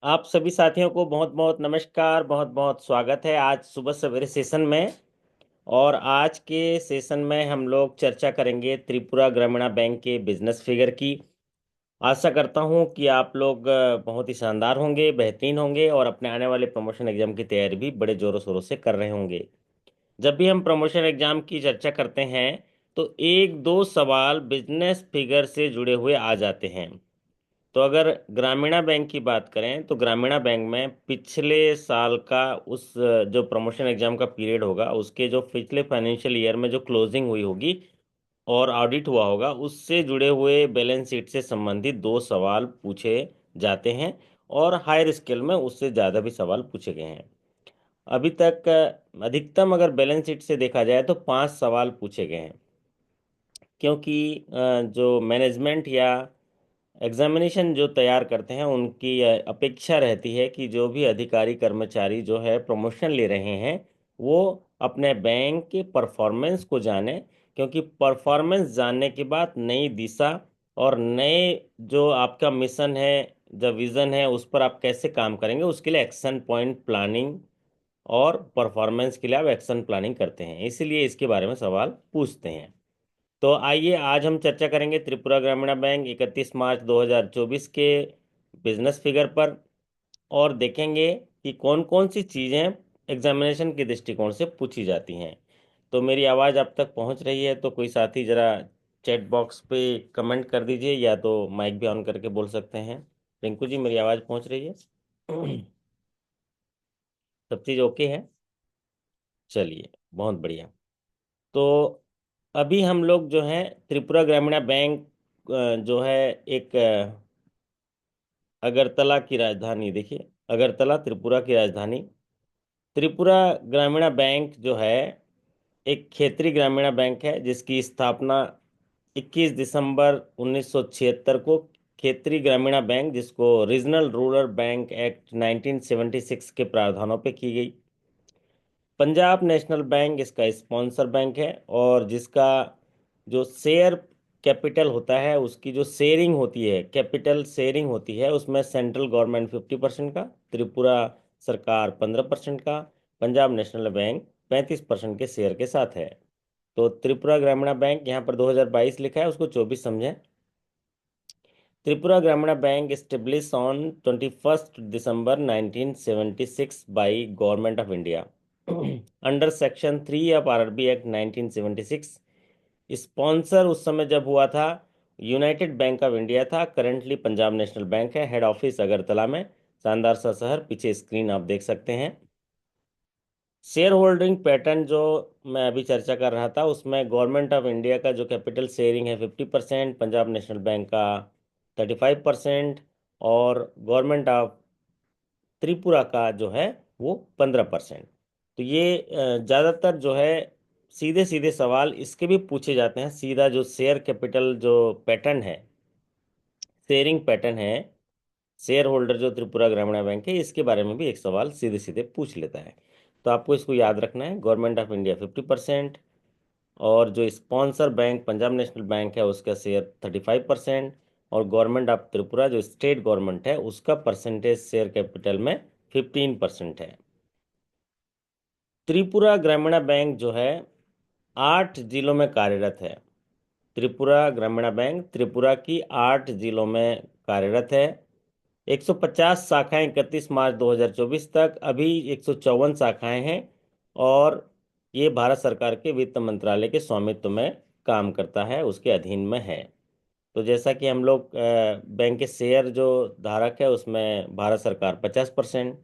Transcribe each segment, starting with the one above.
आप सभी साथियों को बहुत बहुत नमस्कार, बहुत बहुत स्वागत है आज सुबह सवेरे सेशन में। और आज के सेशन में हम लोग चर्चा करेंगे त्रिपुरा ग्रामीण बैंक के बिजनेस फिगर की। आशा करता हूं कि आप लोग बहुत ही शानदार होंगे, बेहतरीन होंगे और अपने आने वाले प्रमोशन एग्जाम की तैयारी भी बड़े जोरों शोरों से कर रहे होंगे। जब भी हम प्रमोशन एग्जाम की चर्चा करते हैं तो एक दो सवाल बिजनेस फिगर से जुड़े हुए आ जाते हैं। तो अगर ग्रामीणा बैंक की बात करें तो ग्रामीणा बैंक में पिछले साल का उस जो प्रमोशन एग्जाम का पीरियड होगा उसके जो पिछले फाइनेंशियल ईयर में जो क्लोजिंग हुई होगी और ऑडिट हुआ होगा उससे जुड़े हुए बैलेंस शीट से संबंधित दो सवाल पूछे जाते हैं। और हायर स्केल में उससे ज़्यादा भी सवाल पूछे गए हैं। अभी तक अधिकतम अगर बैलेंस शीट से देखा जाए तो 5 सवाल पूछे गए हैं। क्योंकि जो मैनेजमेंट या एग्जामिनेशन जो तैयार करते हैं उनकी अपेक्षा रहती है कि जो भी अधिकारी कर्मचारी जो है प्रमोशन ले रहे हैं वो अपने बैंक के परफॉर्मेंस को जाने। क्योंकि परफॉर्मेंस जानने के बाद नई दिशा और नए जो आपका मिशन है, जो विजन है, उस पर आप कैसे काम करेंगे उसके लिए एक्शन पॉइंट प्लानिंग और परफॉर्मेंस के लिए आप एक्शन प्लानिंग करते हैं, इसीलिए इसके बारे में सवाल पूछते हैं। तो आइए आज हम चर्चा करेंगे त्रिपुरा ग्रामीण बैंक 31 मार्च 2024 के बिजनेस फिगर पर। और देखेंगे कि कौन कौन सी चीज़ें एग्जामिनेशन के दृष्टिकोण से पूछी जाती हैं। तो मेरी आवाज़ आप तक पहुंच रही है तो कोई साथी ज़रा चैट बॉक्स पे कमेंट कर दीजिए या तो माइक भी ऑन करके बोल सकते हैं। रिंकू जी, मेरी आवाज़ पहुंच रही है? सब चीज़ ओके है? चलिए, बहुत बढ़िया। तो अभी हम लोग जो है त्रिपुरा ग्रामीण बैंक जो है एक अगरतला की राजधानी, देखिए अगरतला त्रिपुरा की राजधानी। त्रिपुरा ग्रामीण बैंक जो है एक क्षेत्रीय ग्रामीण बैंक है जिसकी स्थापना 21 दिसंबर 1976 को क्षेत्रीय ग्रामीण बैंक, जिसको रीजनल रूरल बैंक एक्ट 1976 के प्रावधानों पे की गई। पंजाब नेशनल बैंक इसका स्पॉन्सर बैंक है और जिसका जो शेयर कैपिटल होता है, उसकी जो शेयरिंग होती है, कैपिटल शेयरिंग होती है, उसमें सेंट्रल गवर्नमेंट 50% का, त्रिपुरा सरकार 15% का, पंजाब नेशनल बैंक 35% के शेयर के साथ है। तो त्रिपुरा ग्रामीण बैंक यहाँ पर 2022 लिखा है, उसको 24 समझें। Tripura Gramin bank established on 21st December 1976 by Government of India under Section 3 of RRB Act 1976। Sponsor उस समय जब हुआ था यूनाइटेड बैंक ऑफ इंडिया था, करंटली पंजाब नेशनल बैंक है। हेड ऑफिस अगरतला में, शानदार सा शहर, पीछे स्क्रीन आप देख सकते हैं। शेयर होल्डिंग पैटर्न जो मैं अभी चर्चा कर रहा था उसमें गवर्नमेंट ऑफ इंडिया का जो कैपिटल शेयरिंग है 50%, पंजाब नेशनल बैंक का 35% और गवर्नमेंट ऑफ त्रिपुरा का जो है वो 15%। तो ये ज़्यादातर जो है सीधे सीधे सवाल इसके भी पूछे जाते हैं। सीधा जो शेयर कैपिटल जो पैटर्न है, शेयरिंग पैटर्न है, शेयर होल्डर जो त्रिपुरा ग्रामीण बैंक है, इसके बारे में भी एक सवाल सीधे सीधे पूछ लेता है। तो आपको इसको याद रखना है, गवर्नमेंट ऑफ इंडिया 50% और जो sponsor bank Punjab national bank है उसका शेयर 35% और गवर्नमेंट ऑफ त्रिपुरा जो स्टेट गवर्नमेंट है उसका परसेंटेज शेयर कैपिटल में 15% है। त्रिपुरा ग्रामीण बैंक जो है 8 जिलों में कार्यरत है। त्रिपुरा ग्रामीण बैंक त्रिपुरा की 8 जिलों में कार्यरत है। 150 शाखाएं 31 मार्च 2024 तक, अभी 154 शाखाएं हैं और ये भारत सरकार के वित्त मंत्रालय के स्वामित्व में काम करता है, उसके अधीन में है। तो जैसा कि हम लोग बैंक के शेयर जो धारक है उसमें भारत सरकार 50%,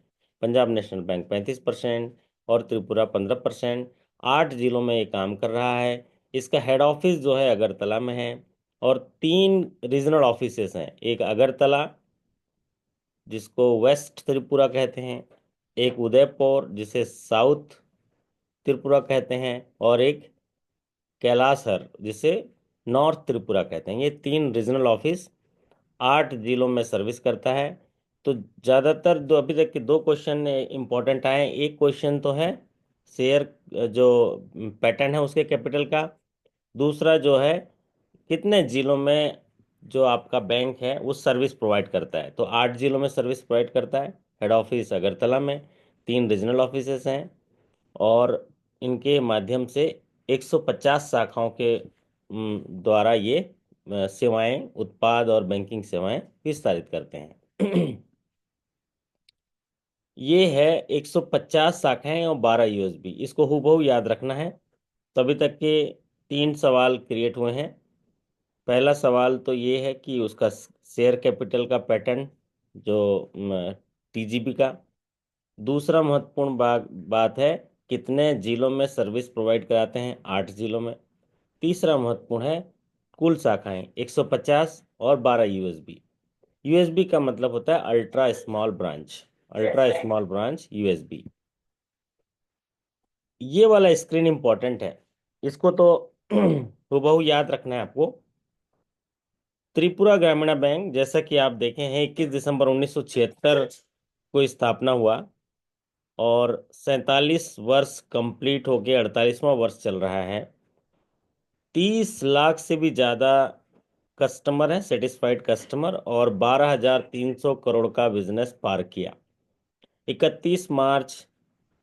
पंजाब नेशनल बैंक 35% और त्रिपुरा 15%। 8 जिलों में ये काम कर रहा है। इसका हेड ऑफिस जो है अगरतला में है और 3 रीजनल ऑफिसेस हैं, एक अगरतला जिसको वेस्ट त्रिपुरा कहते हैं, एक उदयपुर जिसे साउथ त्रिपुरा कहते हैं और एक कैलाशहर जिसे नॉर्थ त्रिपुरा कहते हैं। ये 3 रीजनल ऑफिस 8 जिलों में सर्विस करता है। तो ज़्यादातर दो अभी तक के दो क्वेश्चन इंपॉर्टेंट आए हैं। एक क्वेश्चन तो है शेयर जो पैटर्न है उसके कैपिटल का। दूसरा जो है कितने जिलों में जो आपका बैंक है वो सर्विस प्रोवाइड करता है। तो 8 जिलों में सर्विस प्रोवाइड करता है। हेड ऑफिस अगरतला में, 3 रीजनल ऑफिसेस हैं, और इनके माध्यम से 150 शाखाओं के द्वारा ये सेवाएं, उत्पाद और बैंकिंग सेवाएं विस्तारित करते हैं। ये है 150 शाखाएं और 12 यूएसबी। इसको हूबहू याद रखना है। तो अभी तक के 3 सवाल क्रिएट हुए हैं। पहला सवाल तो ये है कि उसका शेयर कैपिटल का पैटर्न, जो टीजीबी का। दूसरा महत्वपूर्ण बात है कितने जिलों में सर्विस प्रोवाइड कराते हैं, 8 जिलों में। तीसरा महत्वपूर्ण है कुल शाखाएं 150 और 12 यूएसबी। यूएसबी का मतलब होता है ultra small branch, ultra small branch USB. ये वाला स्क्रीन इंपॉर्टेंट है, इसको तो हूबहू याद रखना है आपको। त्रिपुरा ग्रामीण बैंक, जैसा कि आप देखे हैं, 21 दिसंबर 1976 को स्थापना हुआ और 47 वर्ष कंप्लीट होके 48वां वर्ष चल रहा है। 30 लाख से भी ज़्यादा कस्टमर हैं, सेटिस्फाइड कस्टमर, और 12,300 करोड़ का बिजनेस पार किया। 31 मार्च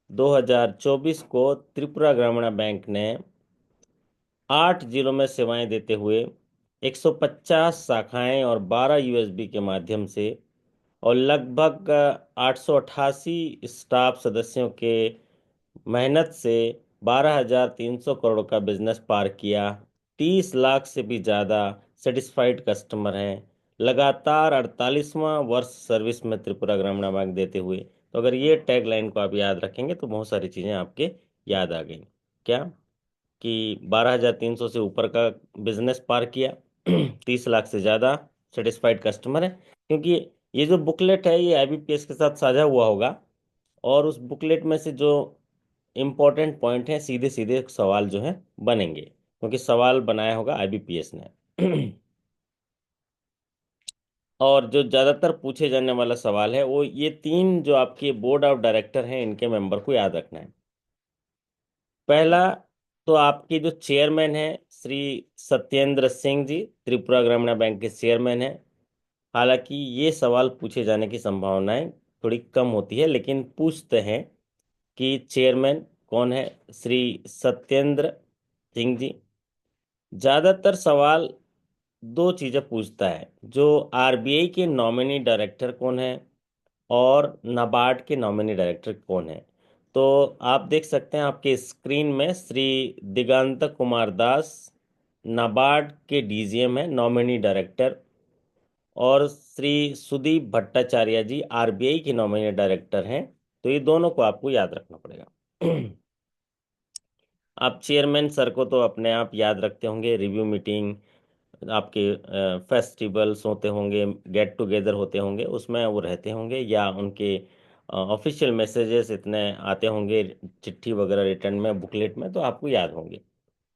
2024 को त्रिपुरा ग्रामीण बैंक ने 8 जिलों में सेवाएं देते हुए 150 शाखाएं और 12 यूएसबी के माध्यम से और लगभग 888 स्टाफ सदस्यों के मेहनत से 12,300 करोड़ का बिजनेस पार किया। 30 लाख से भी ज़्यादा सेटिस्फाइड कस्टमर हैं। लगातार 48वां वर्ष सर्विस में त्रिपुरा ग्रामीण बैंक देते हुए। तो अगर ये टैग लाइन को आप याद रखेंगे तो बहुत सारी चीज़ें आपके याद आ गई। क्या कि 12,300 से ऊपर का बिजनेस पार किया, 30 लाख से ज़्यादा सेटिस्फाइड कस्टमर है। क्योंकि ये जो बुकलेट है ये आईबीपीएस के साथ साझा हुआ होगा, और उस बुकलेट में से जो इम्पोर्टेंट पॉइंट हैं सीधे सीधे सवाल जो हैं बनेंगे, क्योंकि सवाल बनाया होगा आईबीपीएस ने। और जो ज़्यादातर पूछे जाने वाला सवाल है वो ये 3 जो आपके बोर्ड ऑफ डायरेक्टर हैं इनके मेंबर को याद रखना है। पहला तो आपके जो चेयरमैन हैं श्री सत्येंद्र सिंह जी, त्रिपुरा ग्रामीण बैंक के चेयरमैन हैं। हालांकि ये सवाल पूछे जाने की संभावनाएं थोड़ी कम होती है, लेकिन पूछते हैं कि चेयरमैन कौन है, श्री सत्येंद्र सिंह जी। ज़्यादातर सवाल दो चीज़ें पूछता है, जो आरबीआई के नॉमिनी डायरेक्टर कौन है और नाबार्ड के नॉमिनी डायरेक्टर कौन है। तो आप देख सकते हैं आपके स्क्रीन में श्री दिगंत कुमार दास नाबार्ड के डीजीएम है, नॉमिनी डायरेक्टर, और श्री सुदीप भट्टाचार्य जी आरबीआई के नॉमिनी डायरेक्टर हैं। तो ये दोनों को आपको याद रखना पड़ेगा। आप चेयरमैन सर को तो अपने आप याद रखते होंगे, रिव्यू मीटिंग, आपके फेस्टिवल्स होते होंगे, गेट टुगेदर होते होंगे, उसमें वो रहते होंगे, या उनके ऑफिशियल मैसेजेस इतने आते होंगे चिट्ठी वगैरह रिटर्न में, बुकलेट में, तो आपको याद होंगे।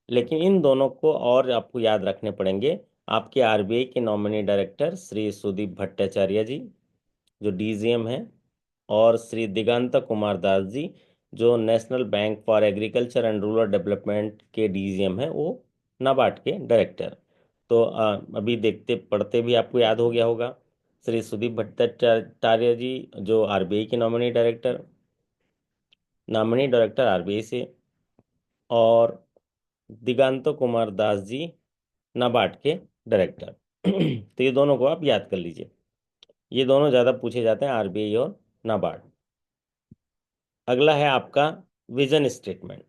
लेकिन इन दोनों को और आपको याद रखने पड़ेंगे। आपके आरबीआई के नॉमिनी डायरेक्टर श्री सुदीप भट्टाचार्य जी जो डीजीएम हैं, और श्री दिगंत कुमार दास जी जो national bank for agriculture and rural development के डीजीएम हैं, वो नाबार्ड के डायरेक्टर। तो अभी देखते पढ़ते भी आपको याद हो गया होगा। श्री सुदीप भट्टाचार्य जी जो आरबीआई के नॉमिनी डायरेक्टर आरबीआई से, और दिगंत कुमार दास जी नाबार्ड के डायरेक्टर। तो ये दोनों को आप याद कर लीजिए। ये दोनों ज़्यादा पूछे जाते हैं, आरबीआई और नाबार्ड। अगला है आपका विजन स्टेटमेंट।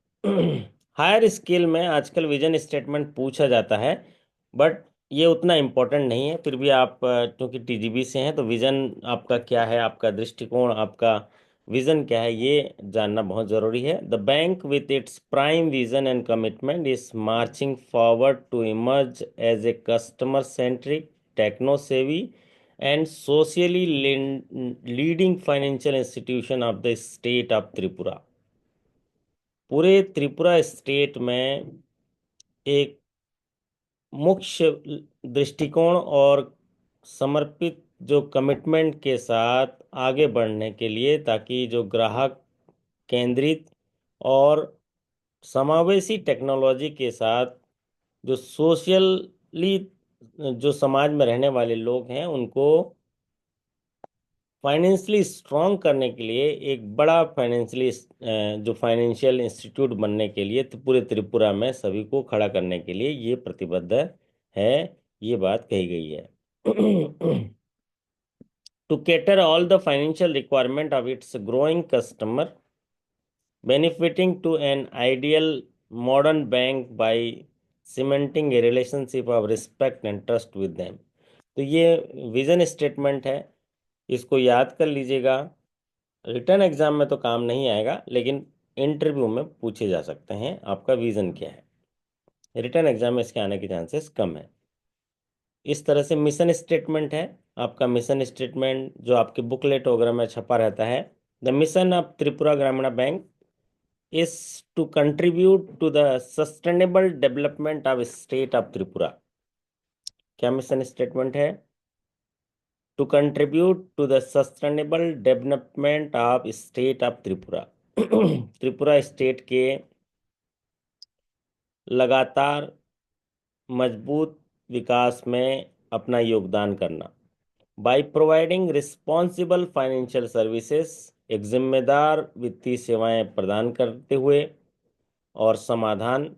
हायर स्केल में आजकल विजन स्टेटमेंट पूछा जाता है, बट ये उतना इम्पोर्टेंट नहीं है। फिर भी आप क्योंकि टीजीबी से हैं तो विजन आपका क्या है, आपका दृष्टिकोण, आपका विजन क्या है, ये जानना बहुत ज़रूरी है। The bank with its prime vision and commitment is marching forward to emerge as a customer centric, techno savvy and socially leading financial institution of the state of Tripura. पूरे त्रिपुरा स्टेट में एक मुख्य दृष्टिकोण और समर्पित जो कमिटमेंट के साथ आगे बढ़ने के लिए, ताकि जो ग्राहक केंद्रित और समावेशी टेक्नोलॉजी के साथ जो सोशली जो समाज में रहने वाले लोग हैं उनको फाइनेंशियली स्ट्रांग करने के लिए एक बड़ा फाइनेंशियली जो फाइनेंशियल इंस्टीट्यूट बनने के लिए तो पूरे त्रिपुरा में सभी को खड़ा करने के लिए ये प्रतिबद्ध है, ये बात कही गई है। To cater all the financial requirement of its growing customer, benefiting to an ideal modern bank by cementing a relationship of respect and trust with them. तो ये विजन स्टेटमेंट है, इसको याद कर लीजिएगा। रिटर्न एग्जाम में तो काम नहीं आएगा, लेकिन इंटरव्यू में पूछे जा सकते हैं आपका विजन क्या है। रिटर्न एग्जाम में इसके आने के चांसेस कम है। इस तरह से मिशन स्टेटमेंट है। आपका मिशन स्टेटमेंट जो आपके बुकलेट वगैरह में छपा रहता है, the mission of Tripura Gramin bank is to contribute to the sustainable development of state of Tripura. क्या मिशन स्टेटमेंट है? To contribute to the sustainable development of state of Tripura. Tripura state के लगातार मजबूत विकास में अपना योगदान करना। By providing responsible financial services, एक जिम्मेदार वित्तीय सेवाएं प्रदान करते हुए और समाधान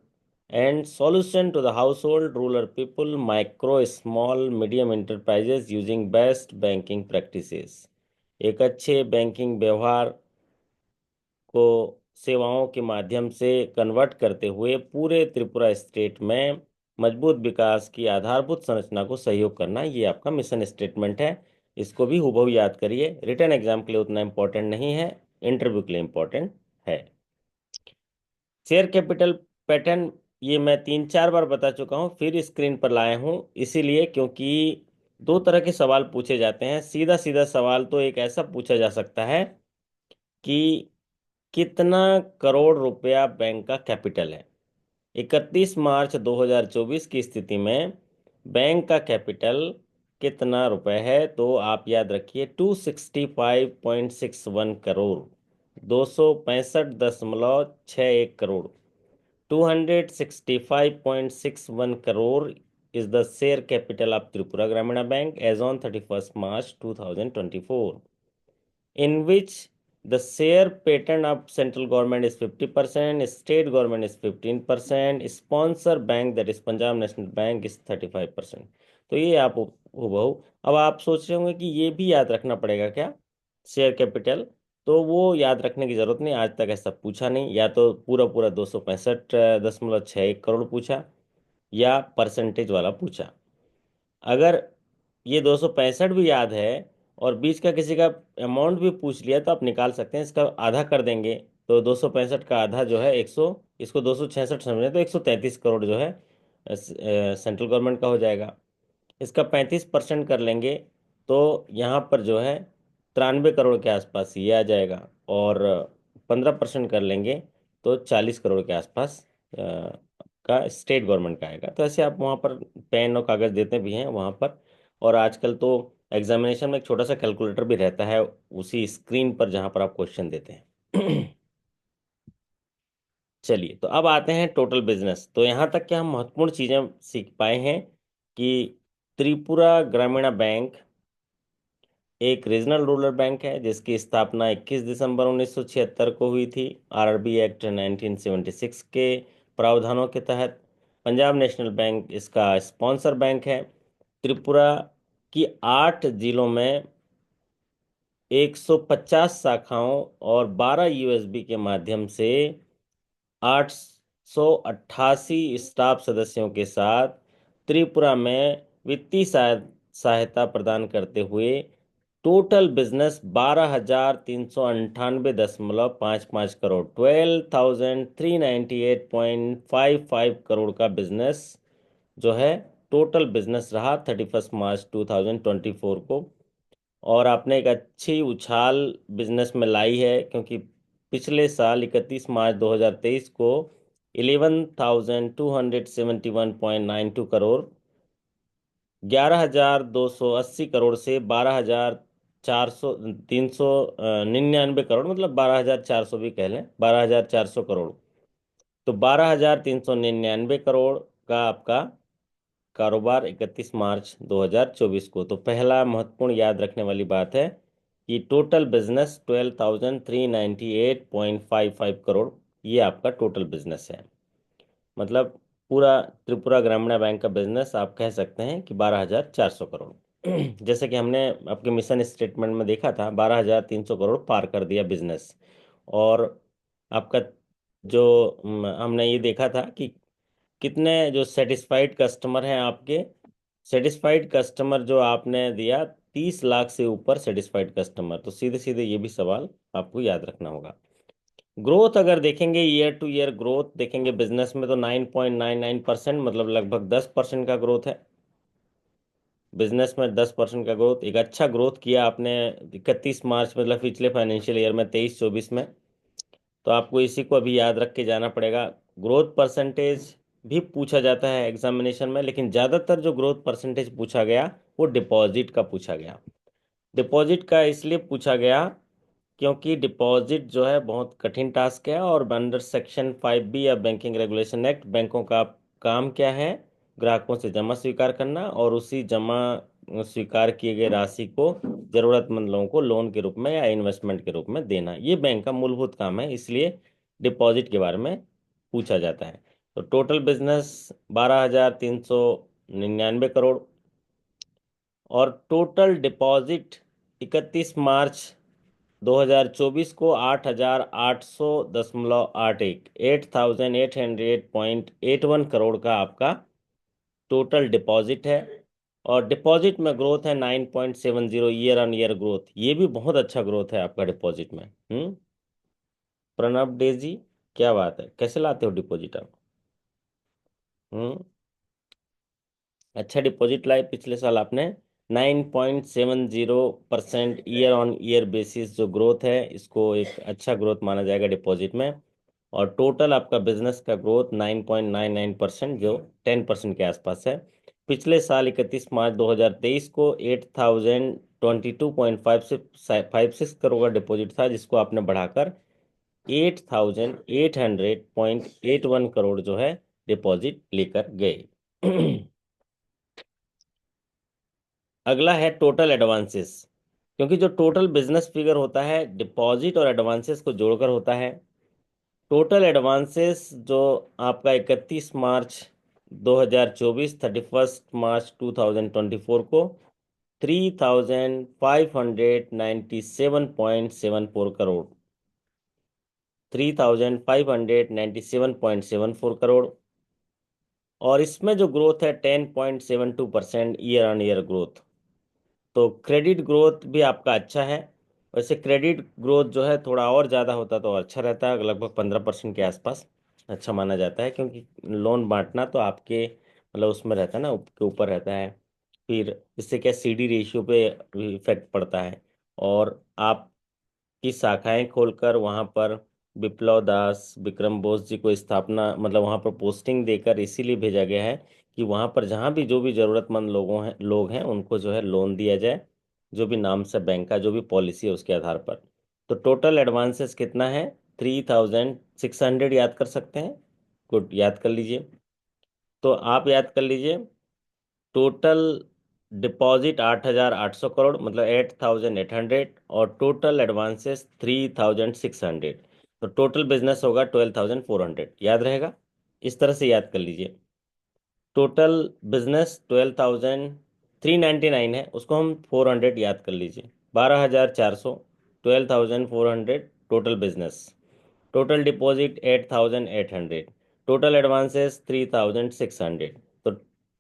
and solution to the household rural people micro small medium enterprises using best banking practices, एक अच्छे बैंकिंग व्यवहार को सेवाओं के माध्यम से कन्वर्ट करते हुए पूरे त्रिपुरा स्टेट में मजबूत विकास की आधारभूत संरचना को सहयोग करना, ये आपका मिशन स्टेटमेंट है। इसको भी हूबहू याद करिए। रिटर्न एग्जाम के लिए उतना इम्पोर्टेंट नहीं है, इंटरव्यू के लिए इम्पोर्टेंट है। शेयर कैपिटल पैटर्न ये मैं 3-4 बार बता चुका हूँ, फिर स्क्रीन पर लाया हूँ इसीलिए क्योंकि दो तरह के सवाल पूछे जाते हैं। सीधा सीधा सवाल तो एक ऐसा पूछा जा सकता है कि कितना करोड़ रुपया बैंक का कैपिटल है। 31 मार्च 2024 की स्थिति में बैंक का कैपिटल कितना रुपए है? तो आप याद रखिए 265.61 crore, 265.61 crore. 265.61 crore is the share capital of Tripura Gramina Bank as on 31st March 2024, in which the share pattern of central government is 50%, state government is 15%, sponsor bank that is Punjab National Bank is 35%। तो ये आप हूबहू। अब आप सोच रहे होंगे कि ये भी याद रखना पड़ेगा क्या, शेयर कैपिटल? तो वो याद रखने की जरूरत नहीं, आज तक ऐसा पूछा नहीं। या तो पूरा पूरा 265.61 करोड़ पूछा या परसेंटेज वाला पूछा। अगर ये 265 भी याद है और बीच का किसी का अमाउंट भी पूछ लिया तो आप निकाल सकते हैं, इसका आधा कर देंगे तो 265 का आधा जो है 100, इसको 266 समझे तो 133 करोड़ जो है सेंट्रल गवर्नमेंट का हो जाएगा। इसका 35% कर लेंगे तो यहाँ पर जो है 93 करोड़ के आसपास ये आ जाएगा, और 15% कर लेंगे तो 40 करोड़ के आसपास का स्टेट गवर्नमेंट का आएगा। तो ऐसे आप वहाँ पर पेन और कागज़ देते भी हैं वहाँ पर। और आजकल तो एग्जामिनेशन में एक छोटा सा कैलकुलेटर भी रहता है उसी स्क्रीन पर जहाँ पर आप क्वेश्चन देते हैं। चलिए, तो अब आते हैं टोटल बिजनेस। तो यहाँ तक के हम महत्वपूर्ण चीज़ें सीख पाए हैं कि त्रिपुरा ग्रामीण बैंक एक रीजनल रूरल बैंक है जिसकी स्थापना 21 दिसंबर 1976 को हुई थी, आरआरबी एक्ट 1976 के प्रावधानों के तहत। पंजाब नेशनल बैंक इसका स्पॉन्सर बैंक है। त्रिपुरा की 8 जिलों में 150 शाखाओं और 12 यूएसबी के माध्यम से 888 स्टाफ सदस्यों के साथ त्रिपुरा में वित्तीय सहायता प्रदान करते हुए टोटल बिजनेस 12,398.55 करोड़, 12,398.55 का बिजनेस जो है टोटल बिजनेस रहा 31 मार्च 2024 को। और आपने एक अच्छी उछाल बिजनेस में लाई है क्योंकि पिछले साल 31 मार्च 2023 को 11,271.92 करोड़, 11,280 करोड़ से 399 करोड़, मतलब 12,400 भी कह लें, 12,400 करोड़। तो 12,399 करोड़ का आपका कारोबार 31 मार्च 2024 को। तो पहला महत्वपूर्ण याद रखने वाली बात है कि टोटल बिजनेस 12,398.55 करोड़, ये आपका टोटल बिजनेस है। मतलब पूरा त्रिपुरा ग्रामीण बैंक का बिजनेस आप कह सकते हैं कि 12,400 करोड़। जैसे कि हमने आपके मिशन स्टेटमेंट में देखा था, 12,300 करोड़ पार कर दिया बिजनेस। और आपका जो हमने ये देखा था कि कितने जो सेटिस्फाइड कस्टमर हैं आपके, सेटिस्फाइड कस्टमर जो आपने दिया 30 लाख से ऊपर सेटिस्फाइड कस्टमर। तो सीधे सीधे ये भी सवाल आपको याद रखना होगा। ग्रोथ अगर देखेंगे, ईयर टू ईयर ग्रोथ देखेंगे बिजनेस में, तो 9.99%, मतलब लगभग 10% का ग्रोथ है। बिजनेस में 10% का ग्रोथ, एक अच्छा ग्रोथ किया आपने 31 मार्च, मतलब पिछले फाइनेंशियल ईयर में 23-24 में। तो आपको इसी को अभी याद रख के जाना पड़ेगा। ग्रोथ परसेंटेज भी पूछा जाता है एग्जामिनेशन में, लेकिन ज़्यादातर जो ग्रोथ परसेंटेज पूछा गया वो डिपॉजिट का पूछा गया। डिपॉजिट का इसलिए पूछा गया क्योंकि डिपॉजिट जो है बहुत कठिन टास्क है, और अंडर सेक्शन 5B या बैंकिंग रेगुलेशन एक्ट, बैंकों का काम क्या है? ग्राहकों से जमा स्वीकार करना और उसी जमा स्वीकार किए गए राशि को जरूरतमंद लोगों को लोन के रूप में या इन्वेस्टमेंट के रूप में देना, ये बैंक का मूलभूत काम है। इसलिए डिपॉजिट के बारे में पूछा जाता है। तो टोटल बिजनेस 12,399 करोड़, और टोटल डिपॉजिट 31 मार्च 2024 को 8,800.81, 8,800.81 करोड़ का आपका टोटल डिपॉजिट है। और डिपॉजिट में ग्रोथ है 9.70, ईयर ऑन ईयर ग्रोथ, ये भी बहुत अच्छा ग्रोथ है आपका डिपॉजिट में। प्रणब डे जी, क्या बात है, कैसे लाते हो डिपॉजिट आप? हम्म अच्छा डिपॉजिट लाए पिछले साल आपने। 9.70% ईयर ऑन ईयर बेसिस जो ग्रोथ है, इसको एक अच्छा ग्रोथ माना जाएगा डिपॉजिट में। और टोटल आपका बिजनेस का ग्रोथ 9.99%, जो 10% के आसपास है। पिछले साल 31 मार्च 2023 को 8,022.56 करोड़ का डिपॉजिट था, जिसको आपने बढ़ाकर 8,800.81 करोड़ जो है डिपॉजिट लेकर गए। अगला है टोटल एडवांसेस। क्योंकि जो टोटल बिजनेस फिगर होता है डिपॉजिट और एडवांसेस को जोड़कर होता है। टोटल एडवांसेस जो आपका 31 मार्च 2024, 31 मार्च 2024 को 3,597.74 करोड़, 3,597.74 करोड़। और इसमें जो ग्रोथ है 10.72% ईयर ऑन ईयर ग्रोथ। तो क्रेडिट ग्रोथ भी आपका अच्छा है। वैसे क्रेडिट ग्रोथ जो है थोड़ा और ज़्यादा होता तो अच्छा रहता है, लगभग 15% के आसपास अच्छा माना जाता है, क्योंकि लोन बांटना तो आपके मतलब उसमें रहता है ना, के ऊपर रहता है। फिर इससे क्या CD रेशियो पे इफेक्ट पड़ता है। और आप की शाखाएं खोलकर वहां पर विप्लव दास विक्रम बोस जी को स्थापना, मतलब वहां पर पोस्टिंग देकर इसीलिए भेजा गया है कि वहां पर जहां भी जो भी जरूरतमंद लोग हैं उनको जो है लोन दिया जाए, जो भी नाम से बैंक का जो भी पॉलिसी है उसके आधार पर। तो टोटल एडवांसेस कितना है? 3,600 याद कर सकते हैं। गुड, याद कर लीजिए। तो आप याद कर लीजिए, टोटल डिपॉजिट 8,800 करोड़, मतलब 8,800, और टोटल एडवांसेस 3,600। तो टोटल बिजनेस होगा 12,400, याद रहेगा? इस तरह से याद कर लीजिए। टोटल बिजनेस 12,399 है, उसको हम 400 याद कर लीजिए। 12,400, 12,400 total business. Total deposit 8,800, total advances 3,600। तो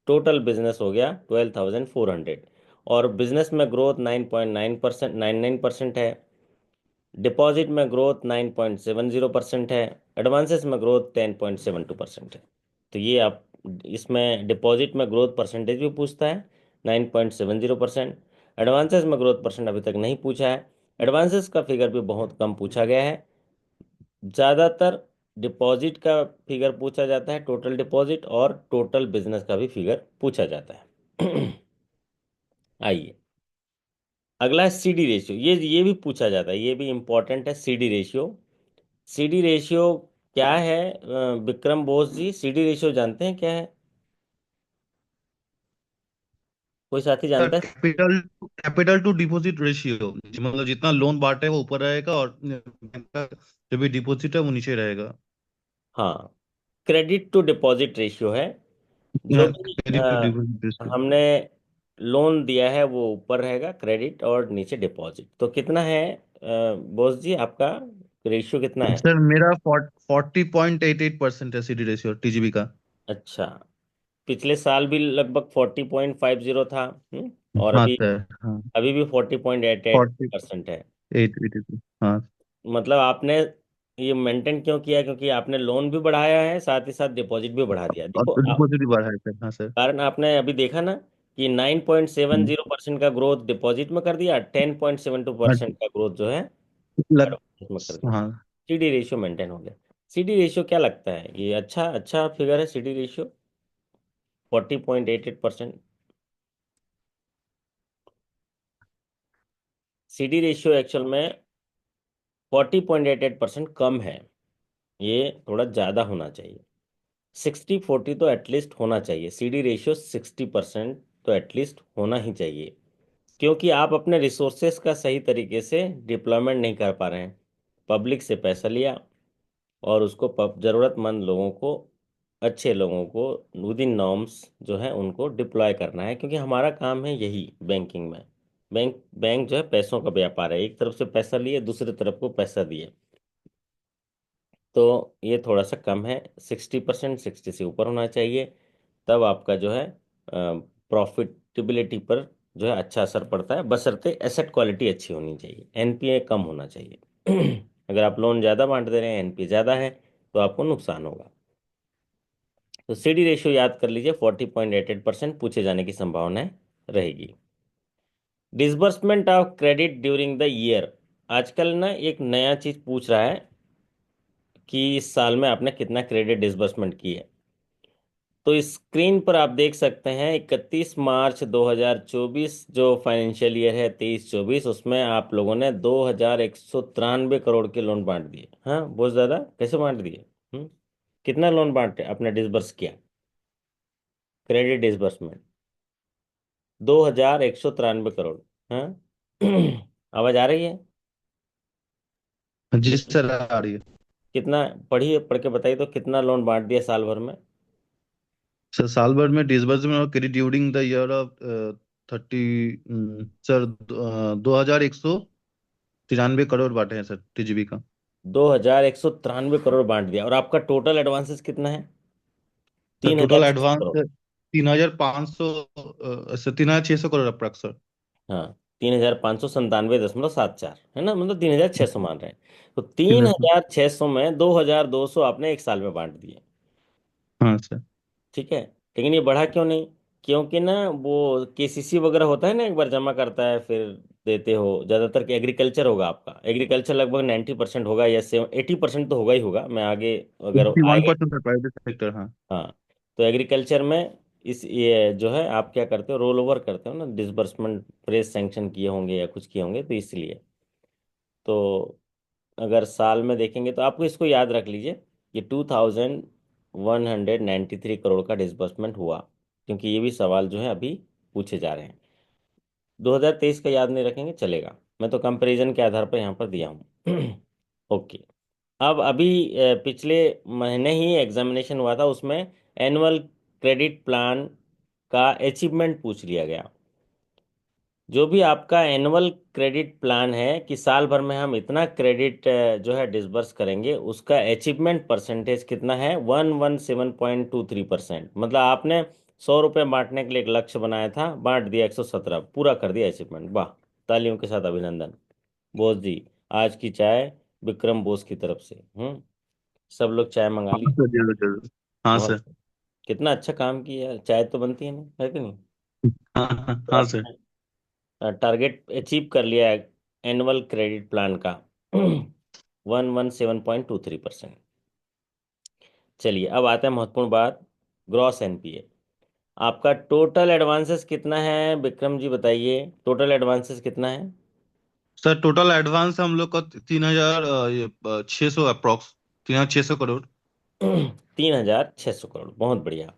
टोटल बिजनेस हो गया 12,400। और बिजनेस में ग्रोथ 9.9%, 99% है। डिपॉजिट में ग्रोथ 9.70% है। एडवांसेस में ग्रोथ 10.72% है। तो ये आप, इसमें डिपॉजिट में ग्रोथ परसेंटेज भी पूछता है 9.70%। एडवांसेस में ग्रोथ परसेंट अभी तक नहीं पूछा है। एडवांसेस का फिगर भी बहुत कम पूछा गया है। ज़्यादातर डिपॉजिट का फिगर पूछा जाता है, टोटल डिपॉजिट, और टोटल बिजनेस का भी फिगर पूछा जाता है। आइए, अगला है CD रेशियो। ये भी पूछा जाता है, ये भी इंपॉर्टेंट है। CD रेशियो, CD रेशियो क्या है? विक्रम बोस जी, CD रेशियो जानते हैं क्या है? कोई साथी सर जानता है? Capital capital to deposit ratio, मतलब जितना लोन बांटे वो ऊपर रहेगा और बैंक का जो भी डिपॉजिट है वो नीचे रहेगा। हाँ, क्रेडिट टू डिपॉजिट रेशियो है। जो भी क्रेडिट टू डिपॉजिट रेशियो। हमने लोन दिया है वो ऊपर रहेगा क्रेडिट, और नीचे डिपॉजिट। तो कितना है बोस जी आपका रेशियो कितना है? सर मेरा 40.88% है सीडी रेशियो टीजीबी का। अच्छा, पिछले साल भी लगभग 40.50 था। और हाँ अभी सर, हाँ। अभी भी 40.88% है। 48 हाँ। मतलब आपने ये मेंटेन क्यों किया? क्योंकि आपने लोन भी बढ़ाया है, साथ ही साथ डिपॉजिट भी बढ़ा दिया। और देखो डिपॉजिट भी बढ़ा है सर, हाँ सर। कारण आपने अभी देखा ना कि हम्म। 9.70% का ग्रोथ डिपॉजिट में कर दिया, 10.72% का ग्रोथ जो है लग एडवांस में कर दिया। हाँ। सीडी रेशियो मेंटेन हो गया। सीडी रेशियो क्या लगता है, ये अच्छा अच्छा फिगर है CD ratio? 40.88%। CD ratio actual में 40.88% कम है। ये थोड़ा ज़्यादा होना चाहिए। 60/40 तो एटलीस्ट होना चाहिए। सीडी रेशियो 60% तो एटलीस्ट होना ही चाहिए। क्योंकि आप अपने रिसोर्सेस का सही तरीके से डिप्लॉयमेंट नहीं कर पा रहे हैं। पब्लिक से पैसा लिया और उसको ज़रूरतमंद लोगों को, अच्छे लोगों को विद इन नॉर्म्स जो है उनको डिप्लॉय करना है, क्योंकि हमारा काम है यही बैंकिंग में। बैंक बैंक जो है पैसों का व्यापार है, एक तरफ से पैसा लिए दूसरी तरफ को पैसा दिए। तो ये थोड़ा सा कम है। 60%, 60 से ऊपर होना चाहिए। तब आपका जो है प्रॉफिटेबिलिटी पर जो है अच्छा असर पड़ता है, बशर्ते एसेट क्वालिटी अच्छी होनी चाहिए। एनपीए कम होना चाहिए। अगर आप लोन ज़्यादा बांट दे रहे हैं, एनपीए ज़्यादा है, तो आपको नुकसान होगा। तो सीडी रेशियो याद कर लीजिए, 40.88% पूछे जाने की संभावना रहेगी। Disbursement of credit during the year. आजकल ना एक नया चीज़ पूछ रहा है कि इस साल में आपने कितना क्रेडिट डिसबर्समेंट की है। तो स्क्रीन पर आप देख सकते हैं 31 मार्च 2024 जो फाइनेंशियल ईयर है 23-24, उसमें आप लोगों ने 2,193 करोड़ के लोन बांट दिए। हाँ, बहुत ज़्यादा कैसे बांट दिए? कितना लोन बांटे आपने डिसबर्स किया? Credit disbursement 2,193 crore. हाँ। आवाज आ रही है? जी सर, आ रही है। कितना? पढ़िए, पढ़ के बताइए तो, कितना लोन बांट दिया साल भर में? सर साल भर में डिसबर्समेंट और credit during the year of 30, sir 2,193 crore बांटे हैं सर टीजीबी का। 2,193 करोड़ बांट दिया, और आपका टोटल एडवांसेस कितना है? सर तीन टोटल हजार छह सौ advance crore 3,500, sir 3,600 crore approx sir. हाँ, 3,597.74 है ना, मतलब 3,600 मान रहे हैं। तो तीन 3,000। हजार छह सौ में 2,200 आपने एक साल में बांट दिए। हाँ सर। ठीक है। लेकिन ये बढ़ा क्यों नहीं? क्योंकि ना वो केसीसी वगैरह होता है ना, एक बार जमा करता है फिर देते हो। ज्यादातर के एग्रीकल्चर होगा आपका, एग्रीकल्चर लगभग 90% होगा, या 80% तो होगा ही होगा। मैं आगे अगर 51% आएगा। सर प्राइवेट सेक्टर, हाँ। हाँ। तो एग्रीकल्चर में इस ये जो है आप क्या करते हो, रोल ओवर करते हो ना, डिसबर्समेंट प्रेस सैंक्शन किए होंगे या कुछ किए होंगे, तो इसलिए। तो अगर साल में देखेंगे तो आपको इसको याद रख लीजिए कि 2,193 करोड़ का डिसबर्समेंट हुआ। क्योंकि ये भी सवाल जो है अभी पूछे जा रहे हैं। 2023 का याद नहीं रखेंगे चलेगा, मैं तो कंपैरिजन के आधार पर यहाँ पर दिया हूँ। ओके। अब अभी पिछले महीने ही एग्जामिनेशन हुआ था, उसमें एनुअल क्रेडिट प्लान का अचीवमेंट पूछ लिया गया। जो भी आपका एनुअल क्रेडिट प्लान है कि साल भर में हम इतना क्रेडिट जो है डिसबर्स करेंगे, उसका अचीवमेंट परसेंटेज कितना है? 117.23%। मतलब आपने 100 रुपये बांटने के लिए एक लक्ष्य बनाया था, बांट दिया 117, पूरा कर दिया अचीवमेंट। वाह, तालियों के साथ अभिनंदन। बोस जी, आज की चाय विक्रम बोस की तरफ से। सब लोग चाय मंगा हाँ ली। सर, जरूर जरूर। हाँ बहुत। सर। कितना अच्छा काम किया है, चाय तो बनती है ना, है कि नहीं? हाँ हाँ तो हाँ सर। आपने टारगेट अचीव कर लिया है एनुअल क्रेडिट प्लान का। 117.23%। चलिए, अब आते हैं महत्वपूर्ण बात, ग्रॉस एनपीए। आपका टोटल एडवांसेस कितना है विक्रम जी, बताइए टोटल एडवांसेस कितना है? सर टोटल एडवांस हम लोग का 3,000, ये 600 अप्रॉक्स, 3,600 करोड़। 3,600 करोड़, बहुत बढ़िया।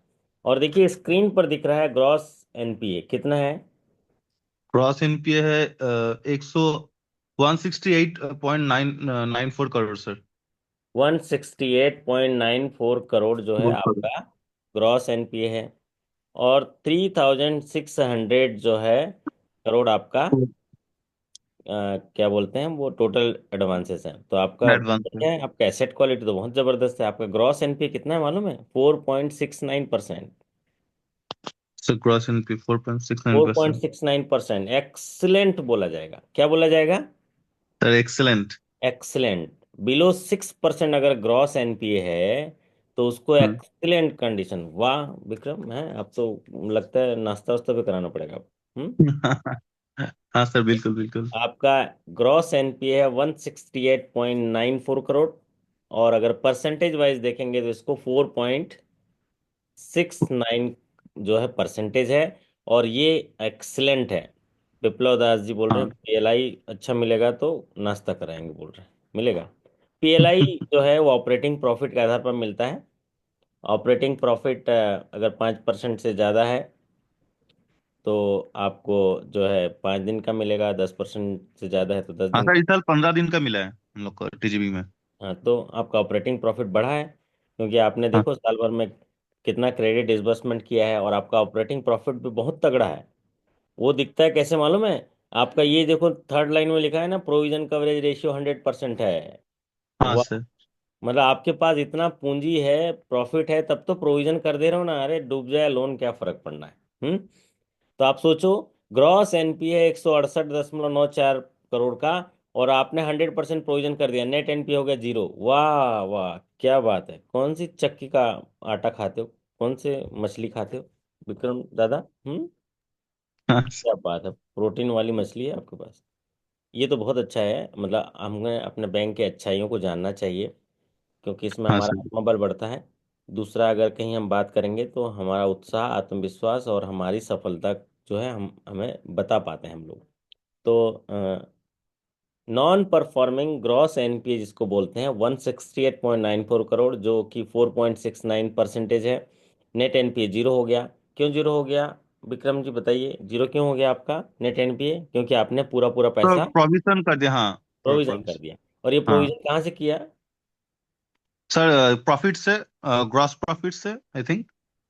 और देखिए स्क्रीन पर दिख रहा है ग्रॉस एनपीए कितना है? क्रॉस एनपीए है 168.994 करोड़ सर। 168.94 करोड़ जो है करोड़ करोड़। आपका ग्रॉस एनपीए है। और 3600 जो है करोड़ आपका क्या बोलते हैं वो टोटल एडवांसेस हैं। तो आपका एडवांस है। बढ़िया है, आपका एसेट क्वालिटी तो बहुत जबरदस्त है। आपका ग्रॉस एनपीए कितना है मालूम है? 4.69%। Sir cross NPA 4.69%। 4.69%, एक्सीलेंट बोला जाएगा। क्या बोला जाएगा? Sir excellent. एक्सीलेंट। बिलो 6% अगर ग्रॉस एनपीए है तो उसको एक्सीलेंट कंडीशन। वाह विक्रम है, अब तो लगता है नाश्ता वास्ता भी कराना पड़ेगा अब। हम्म। हाँ सर, बिल्कुल बिल्कुल। आपका ग्रॉस एनपीए है 168.94 करोड़। और अगर परसेंटेज वाइज देखेंगे तो इसको 4.69 जो है परसेंटेज है। और ये एक्सलेंट है। विप्लव दास जी बोल रहे हैं हाँ। पीएलआई अच्छा मिलेगा तो नाश्ता कराएंगे, बोल रहे हैं मिलेगा। पीएलआई जो है वो ऑपरेटिंग प्रॉफिट के आधार पर मिलता है। ऑपरेटिंग प्रॉफिट अगर 5% से ज़्यादा है तो आपको जो है 5 दिन का मिलेगा, 10% से ज़्यादा है तो दस हाँ दिन सर, इस साल 15 दिन का मिला है हम लोग को टीजीबी में। हाँ, तो आपका ऑपरेटिंग प्रॉफिट बढ़ा है क्योंकि आपने हाँ देखो साल भर में कितना क्रेडिट डिसबर्समेंट किया है और आपका ऑपरेटिंग प्रॉफिट भी बहुत तगड़ा है। वो दिखता है कैसे मालूम है? आपका ये देखो थर्ड लाइन में लिखा है ना, प्रोविजन कवरेज रेशियो 100% है। हाँ वाह। सर। मतलब आपके पास इतना पूंजी है, प्रॉफिट है, तब तो प्रोविजन कर दे रहे हो ना। अरे डूब जाए लोन क्या फर्क पड़ना है। तो आप सोचो, ग्रॉस एनपीए 168.94 करोड़ का, और आपने 100% प्रोविजन कर दिया, नेट एनपीए हो गया जीरो। वाह वाह क्या बात है। कौन सी चक्की का आटा खाते हो, कौन से मछली खाते हो विक्रम दादा? हम्म। हाँ क्या बात है, प्रोटीन वाली मछली है आपके पास। ये तो बहुत अच्छा है। मतलब हमें अपने बैंक के अच्छाइयों को जानना चाहिए क्योंकि इसमें हाँ हमारा सर। आत्मबल बढ़ता है। दूसरा, अगर कहीं हम बात करेंगे तो हमारा उत्साह, आत्मविश्वास और हमारी सफलता जो है हम हमें बता पाते हैं हम लोग। तो नॉन परफॉर्मिंग ग्रॉस एनपीए जिसको बोलते हैं 168.94 करोड़, जो कि 4.69% है। नेट एनपीए जीरो हो गया। क्यों जीरो हो गया विक्रम जी बताइए? जीरो क्यों हो गया आपका नेट एनपीए? क्योंकि आपने पूरा पूरा तो पैसा प्रोविजन कर दिया, हाँ। प्रोविजन कर दिया। और ये हाँ प्रोविजन कहाँ से किया? सर, प्रॉफिट से, ग्रॉस प्रॉफिट से आई थिंक।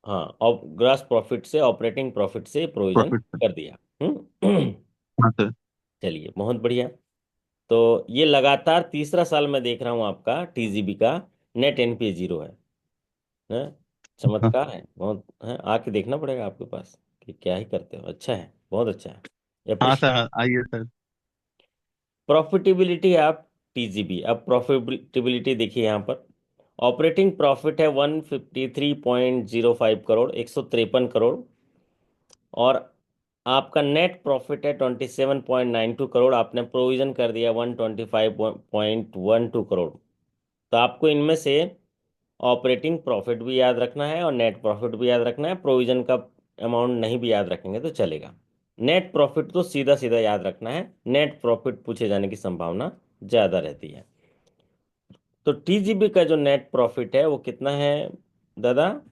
हाँ, और ग्रॉस प्रॉफिट से, ऑपरेटिंग प्रॉफिट से प्रोविजन प्रॉफिट से। कर दिया। हम्म। हाँ सर। चलिए बहुत बढ़िया। तो ये लगातार तीसरा साल मैं देख रहा हूँ आपका टीजीबी का नेट एनपीए जीरो है। हाँ चमत्कार है बहुत है। आके देखना पड़ेगा आपके पास कि क्या ही करते हो। अच्छा है, बहुत अच्छा है, हाँ अप्रिशिएट। सर, आइए सर। प्रॉफिटेबिलिटी आप टीजीबी, अब प्रॉफिटेबिलिटी देखिए यहाँ पर। ऑपरेटिंग प्रॉफिट है 153.05 करोड़, 153 करोड़। और आपका नेट प्रॉफिट है 27.92 करोड़। आपने प्रोविजन कर दिया 125.12 करोड़। तो आपको इनमें से ऑपरेटिंग प्रॉफिट भी याद रखना है और नेट प्रॉफिट भी याद रखना है। प्रोविजन का अमाउंट नहीं भी याद रखेंगे तो चलेगा। नेट प्रॉफिट तो सीधा सीधा याद रखना है, नेट प्रॉफिट पूछे जाने की संभावना ज़्यादा रहती है। तो टीजीबी का जो नेट प्रॉफिट है वो कितना है दादा?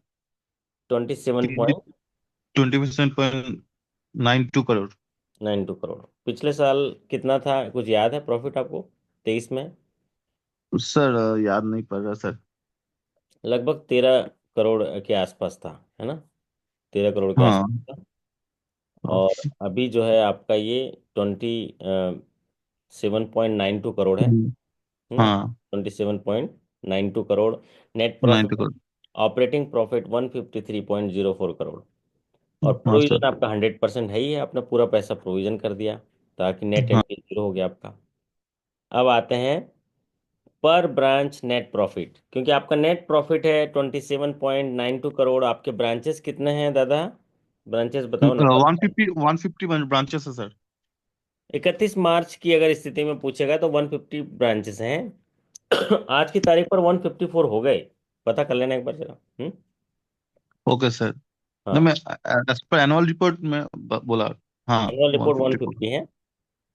27.92 करोड़। 27.92 करोड़। पिछले साल कितना था कुछ याद है प्रॉफिट आपको, 23 में? सर याद नहीं पड़ रहा सर। लगभग 13 करोड़ के आसपास था, है ना? 13 करोड़ के हाँ। आसपास था। और अभी जो है आपका ये 27.92 करोड़ है ना? हाँ। 27.92 करोड़ नेट 90 प्रॉफिट है। करोड़। Operating profit 153.04 crore. और हाँ सर। प्रोविजन आपका 100% है ही है, आपने पूरा पैसा प्रोविजन कर दिया ताकि नेट हाँ एनपीए जीरो हो गया आपका। अब आते हैं पर ब्रांच नेट प्रॉफिट, क्योंकि आपका नेट प्रॉफिट है 27.92 करोड़। आपके ब्रांचेस कितने हैं दादा? ब्रांचेस बताओ ना पर। 150 ब्रांचेस है सर। 31 मार्च की अगर स्थिति में पूछेगा तो 150 ब्रांचेस हैं। आज की तारीख पर 154 हो गए। पता कर लेना एक बार जरा। Okay sir. नहीं, हाँ, मैं एज पर एनुअल रिपोर्ट में बोला। हाँ। Annual report 154। 150 है।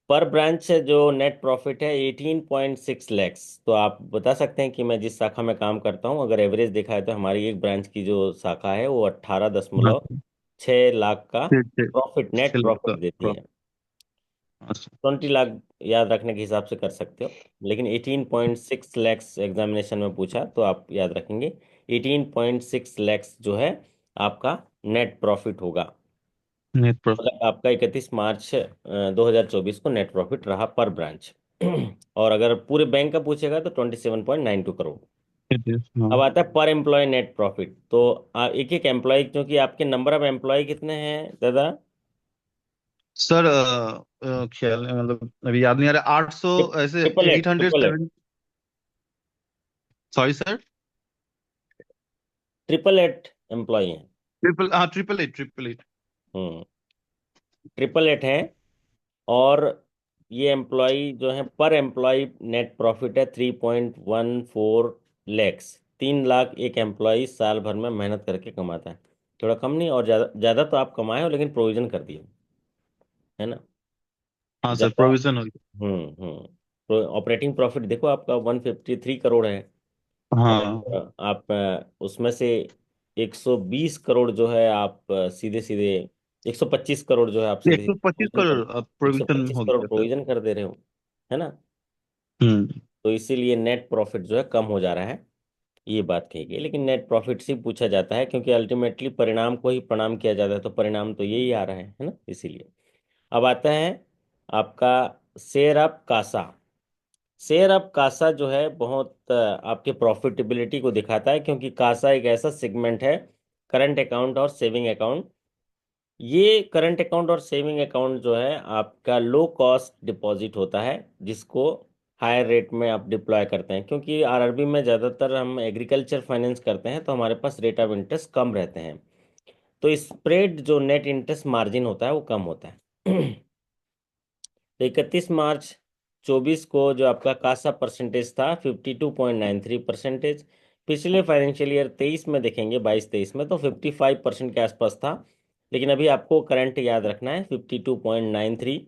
पर ब्रांच से जो नेट प्रॉफिट है 18.6 लैक्स। तो आप बता सकते हैं कि मैं जिस शाखा में काम करता हूँ, अगर एवरेज देखा है तो हमारी एक ब्रांच की जो शाखा है वो 18 हाँ दशमलव सर। 6 लाख का छः छः प्रॉफिट, नेट 6 लाख प्रॉफिट का देती है। अच्छा। 20 लाख याद रखने के हिसाब से कर सकते हो, लेकिन 18.6 लैक्स एग्जामिनेशन में पूछा तो आप याद रखेंगे 18.6 लैक्स जो है आपका नेट प्रॉफिट होगा। नेट मतलब आपका 31 मार्च 2024 को नेट प्रॉफिट रहा पर ब्रांच। और अगर पूरे बैंक का पूछेगा तो 27.92 करोड़। प्रॉफिट। हाँ अब आता है पर एम्प्लॉय नेट प्रॉफिट। तो एक एक एम्प्लॉय, क्योंकि आपके नंबर ऑफ एम्प्लॉय कितने हैं दादा? सर, ख्याल मतलब अभी याद नहीं आ रहा, 800 ऐसे, triple eight, 800 triple eight, 7। Sorry sir. Triple eight employ हैं। Triple eight. Hmm, triple eight है। और ये एम्प्लॉय जो है पर एम्प्लॉय नेट प्रॉफिट है 3.14 लैक्स। 3 लाख एक एम्प्लॉय साल भर में मेहनत करके कमाता है। थोड़ा कम नहीं, और ज़्यादा ज़्यादा तो आप कमाए हो लेकिन प्रोविजन कर दिए, है ना? हाँ सर, ज़्यादा। प्रोविजन हो गया। तो ऑपरेटिंग प्रॉफिट देखो आपका 153 करोड़ है। हाँ, और आप उसमें से 120 करोड़ जो है आप सीधे सीधे, 125 करोड़ जो है आप सीधे एक सीधे सौ पच्चीस प्रोविजन कर, करोड़ एक सौ प्रोविजन पच्चीस हो करोड़ गया सर। प्रोविजन कर दे रहे हो, है ना? हम्म। तो इसीलिए नेट प्रॉफिट जो है कम हो जा रहा है, ये बात कही गई। लेकिन नेट प्रॉफिट से पूछा जाता है क्योंकि अल्टीमेटली परिणाम को ही प्रणाम किया जाता है, तो परिणाम तो यही आ रहा है ना, इसीलिए। अब आता है आपका share of CASA. Share of CASA जो है बहुत आपके प्रॉफिटेबिलिटी को दिखाता है, क्योंकि कासा एक ऐसा सेगमेंट है, करंट अकाउंट और सेविंग अकाउंट। ये करंट अकाउंट और सेविंग अकाउंट जो है आपका लो कॉस्ट डिपॉजिट होता है, जिसको हायर रेट में आप डिप्लॉय करते हैं। क्योंकि आरआरबी में ज़्यादातर हम एग्रीकल्चर फाइनेंस करते हैं, तो हमारे पास रेट ऑफ इंटरेस्ट कम रहते हैं, तो स्प्रेड जो नेट इंटरेस्ट मार्जिन होता है वो कम होता है। तो 31 मार्च 2024 को जो आपका कासा परसेंटेज था 52.93%। पिछले फाइनेंशियल ईयर 23 में देखेंगे, 22-23 में तो 55% के आसपास था। लेकिन अभी आपको करंट याद रखना है 52.93।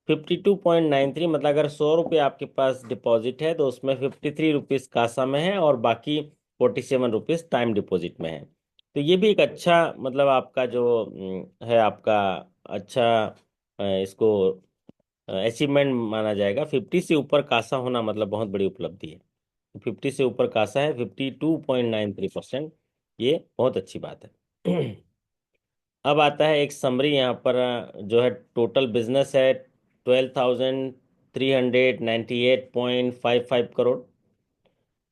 52.93 मतलब अगर 100 रुपये आपके पास डिपॉजिट है तो उसमें 53 रुपीज़ कासा में है और बाकी 47 रुपीज़ टाइम डिपॉजिट में है। तो ये भी एक अच्छा मतलब आपका जो है आपका अच्छा इसको अचीवमेंट माना जाएगा। 50 से ऊपर कासा होना मतलब बहुत बड़ी उपलब्धि है। 50 से ऊपर कासा है 52.93%, ये बहुत अच्छी बात है। अब आता है एक समरी यहाँ पर, जो है टोटल बिजनेस है 12,398.55 करोड़।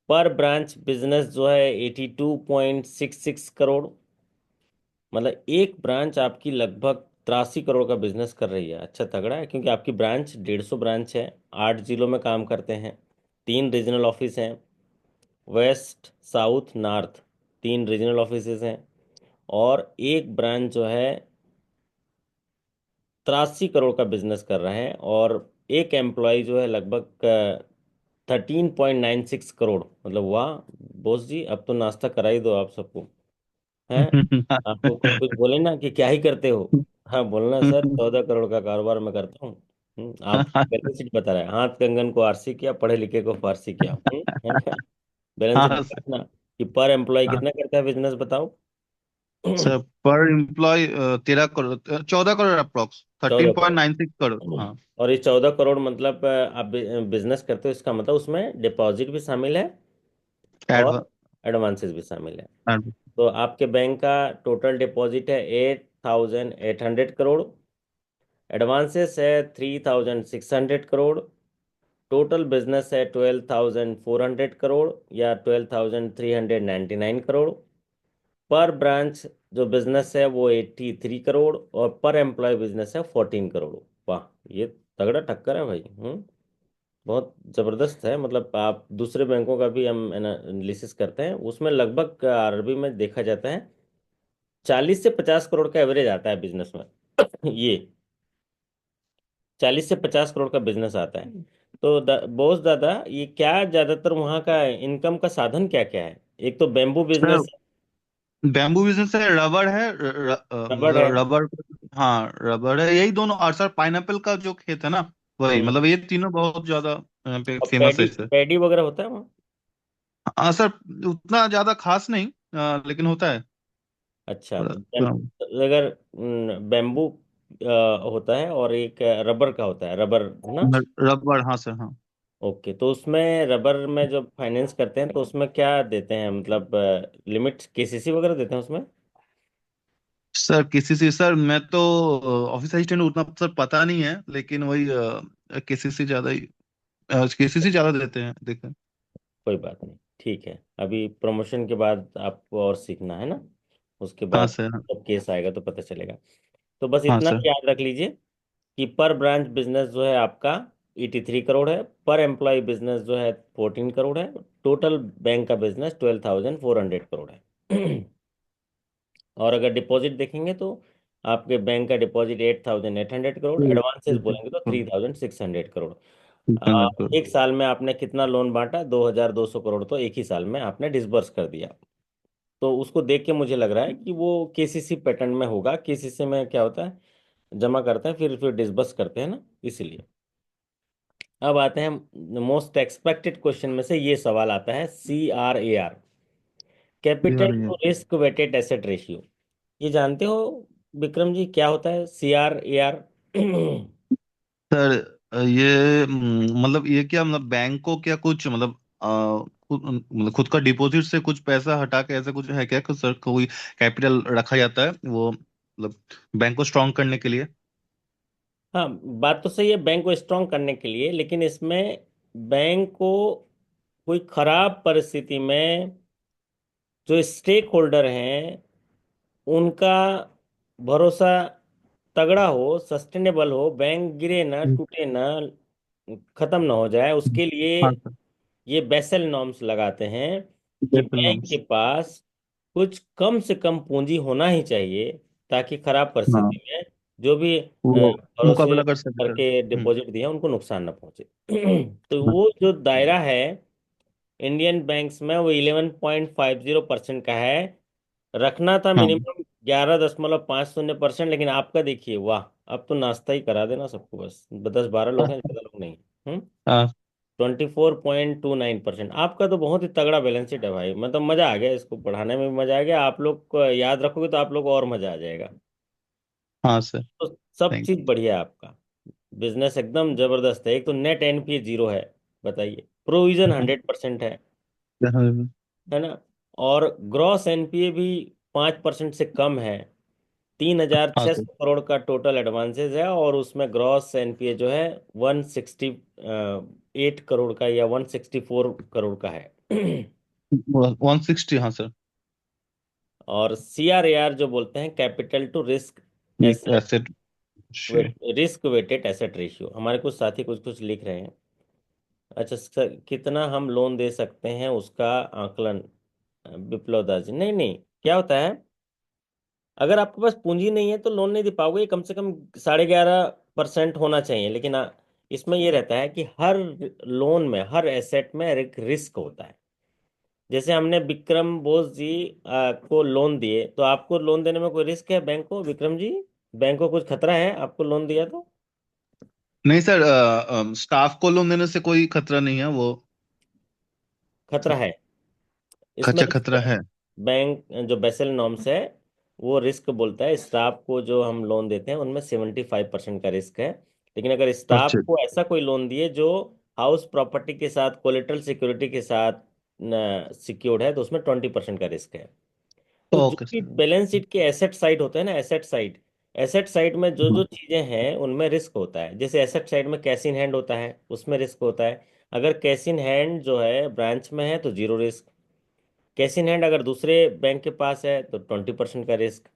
पर ब्रांच बिजनेस जो है 82.66 करोड़। मतलब एक ब्रांच आपकी लगभग 83 करोड़ का बिजनेस कर रही है। अच्छा तगड़ा है, क्योंकि आपकी ब्रांच 150 ब्रांच है, 8 जिलों में काम करते हैं, 3 रीजनल ऑफिस हैं, west south north, 3 regional offices हैं। और एक ब्रांच जो है 83 करोड़ का बिजनेस कर रहे हैं। और एक एम्प्लॉय जो है लगभग 13.96 करोड़। मतलब वाह बॉस जी, अब तो नाश्ता करा ही दो आप सबको, हैं? आपको कोई कुछ बोले ना कि क्या ही करते हो, हाँ बोलना सर 14 करोड़ का कारोबार मैं करता हूँ। आप बैलेंस शीट बता रहे हैं, हाथ कंगन को आरसी किया, पढ़े लिखे को फारसी किया, है ना? बैलेंस शीट हाँ बता सर। ना कि पर एम्प्लॉय हाँ कितना करता है बिजनेस, बताओ। सर, पर employee 13 crore, 14 crore approx, thirteen 14 point crore nine six crore हाँ। और ये 14 करोड़ मतलब आप बिजनेस करते हो, इसका मतलब उसमें डिपॉजिट भी शामिल है एडवा और एडवांसेस भी शामिल है। एड- तो आपके बैंक का टोटल डिपॉजिट है 8,800 करोड़, एडवांसेस है 3,600 करोड़, टोटल बिजनेस है 12,400 करोड़ या 12,399 करोड़। पर ब्रांच जो बिजनेस है वो 83 करोड़ और पर एम्प्लॉय बिजनेस है 14 करोड़। वाह, ये तगड़ा टक्कर है भाई। बहुत जबरदस्त है। मतलब आप दूसरे बैंकों का भी हम एनालिसिस करते हैं, उसमें लगभग आरबी में देखा जाता है 40 से 50 करोड़ का एवरेज आता है बिजनेस में। ये 40 से 50 करोड़ का बिजनेस आता है। तो बॉस दादा, ये क्या ज्यादातर वहाँ का इनकम का साधन क्या क्या है? एक तो बेम्बू सर, बिजनेस है, बैम्बू बिजनेस है, रबड़ है, रबड़ है। मतलब रबड़। हाँ, रबड़ है, यही दोनों। और सर, पाइनएप्पल का जो खेत है ना, वही हम्म, मतलब ये तीनों बहुत ज्यादा यहाँ पे और फेमस है पैडी, इससे। पैडी वगैरह होता है वहाँ? हाँ सर, उतना ज्यादा खास नहीं, लेकिन होता है। अच्छा, थोड़ा अगर बैम्बू होता है और एक रबर का होता है, रबर है ना। रबड़, हाँ सर, हाँ। ओके, तो उसमें रबर में जब फाइनेंस करते हैं तो उसमें क्या देते हैं, मतलब लिमिट केसीसी वगैरह देते हैं उसमें? सर किसी से, सर मैं तो ऑफिस असिस्टेंट, उतना सर पता नहीं है, लेकिन वही किसी से ज्यादा ही, किसी से ज्यादा देते हैं, देखें। कोई बात नहीं, ठीक है। अभी प्रमोशन के बाद आपको और सीखना है ना, उसके हाँ बाद सर, जब केस आएगा तो पता चलेगा। तो बस हाँ इतना सर। याद रख लीजिए कि पर ब्रांच बिजनेस जो है आपका 83 करोड़ है, पर एम्प्लॉय बिजनेस जो है 14 करोड़ है, टोटल बैंक का बिजनेस 12,400 करोड़ है। और अगर डिपॉजिट देखेंगे तो आपके बैंक का डिपॉजिट 8,800 करोड़, एडवांसेस बोलेंगे तो 3,600 करोड़। एक साल में आपने कितना लोन बांटा? 2,200 करोड़ तो एक ही साल में आपने डिसबर्स कर दिया। तो उसको देख के मुझे लग रहा है कि वो केसीसी पैटर्न में होगा। केसीसी में क्या होता है, जमा करते हैं फिर डिसबर्स करते हैं ना, इसीलिए। अब आते हैं मोस्ट एक्सपेक्टेड क्वेश्चन में से, ये सवाल आता है CRAR, कैपिटल यार ये to risk weighted asset ratio. ये जानते हो विक्रम जी क्या होता है CRAR? सर, ये मतलब ये क्या, मतलब बैंक को क्या कुछ, मतलब मतलब खुद का डिपॉजिट से कुछ पैसा हटा के ऐसा कुछ है क्या, कुछ सर कोई कैपिटल रखा जाता है वो, मतलब बैंक को स्ट्रांग करने के लिए? हाँ, बात तो सही है बैंक को स्ट्रांग करने के लिए, लेकिन इसमें बैंक को कोई खराब परिस्थिति में जो स्टेक होल्डर हैं उनका भरोसा तगड़ा हो, सस्टेनेबल हो, बैंक गिरे ना, हम्म, टूटे ना, खत्म ना हो जाए, उसके लिए हाँ सर। ये बेसल नॉर्म्स लगाते हैं कि जैसे बैंक के नॉर्म्स। पास कुछ कम से कम पूंजी होना ही चाहिए, ताकि खराब हाँ, परिस्थिति में जो भी वो भरोसे मुकाबला कर सके सर। करके डिपॉजिट दिए हैं, उनको नुकसान ना पहुंचे। तो हाँ, वो जो दायरा है इंडियन बैंक्स में वो 11.50% का है। रखना था हाँ, मिनिमम 11.50%, लेकिन आपका देखिए, वाह, अब तो नाश्ता ही करा देना सबको, बस 10-12 लोग हैं, ज्यादा लोग नहीं। हम्म। हाँ, 24.29%, आपका तो बहुत ही तगड़ा बैलेंस शीट है भाई, मतलब मजा आ गया, इसको पढ़ाने में भी मजा आ गया, आप लोग को याद रखोगे तो आप लोग को और मजा आ जाएगा। हाँ सर। तो सब थैंक चीज बढ़िया है आपका, बिजनेस एकदम जबरदस्त है। एक तो नेट एनपीए जीरो है, बताइए, प्रोविजन यू। 100% हाँ है ना, और ग्रॉस एनपीए भी 5% से कम है। तीन हजार छह सर। सौ करोड़ का टोटल एडवांसेस है, और उसमें ग्रॉस एनपीए जो है 168 करोड़ का या 164 करोड़ का है। 160, हाँ सर। और CRAR जो बोलते हैं, capital to risk asset, asset. Risk weighted asset ratio, हमारे कुछ साथी कुछ कुछ लिख रहे हैं। अच्छा सर, कितना हम लोन दे सकते हैं उसका आकलन, विप्लव दास जी, नहीं नहीं, क्या होता है, अगर आपके पास पूंजी नहीं है तो लोन नहीं दे पाओगे, कम से कम 11.5% होना चाहिए, लेकिन इसमें ये रहता है कि हर लोन में, हर एसेट में एक रिस्क होता है। जैसे हमने विक्रम बोस जी को लोन दिए, तो आपको लोन देने में कोई रिस्क है बैंक को, विक्रम जी? बैंक को कुछ खतरा है आपको लोन दिया तो? नहीं सर, स्टाफ को लोन देने से कोई खतरा नहीं है वो। खतरा है, इसमें खच्चा रिस्क खतरा है। है। बैंक जो बेसल नॉर्म्स है वो रिस्क बोलता है, स्टाफ को जो हम लोन देते हैं उनमें 75% का रिस्क है। लेकिन अगर स्टाफ अच्छा। को ऐसा कोई लोन दिए जो हाउस प्रॉपर्टी के साथ, कोलेटरल सिक्योरिटी के साथ सिक्योर्ड है, तो उसमें 20% का रिस्क है। तो जो ओके भी सर। बैलेंस शीट के एसेट साइड होते हैं ना, एसेट साइड में जो जो हाँ, चीजें हैं उनमें रिस्क होता है। जैसे एसेट साइड में कैश इन हैंड होता है, उसमें रिस्क होता है। अगर कैश इन हैंड जो है ब्रांच में है तो zero risk, cash in hand अगर दूसरे बैंक के पास है तो 20% का रिस्क।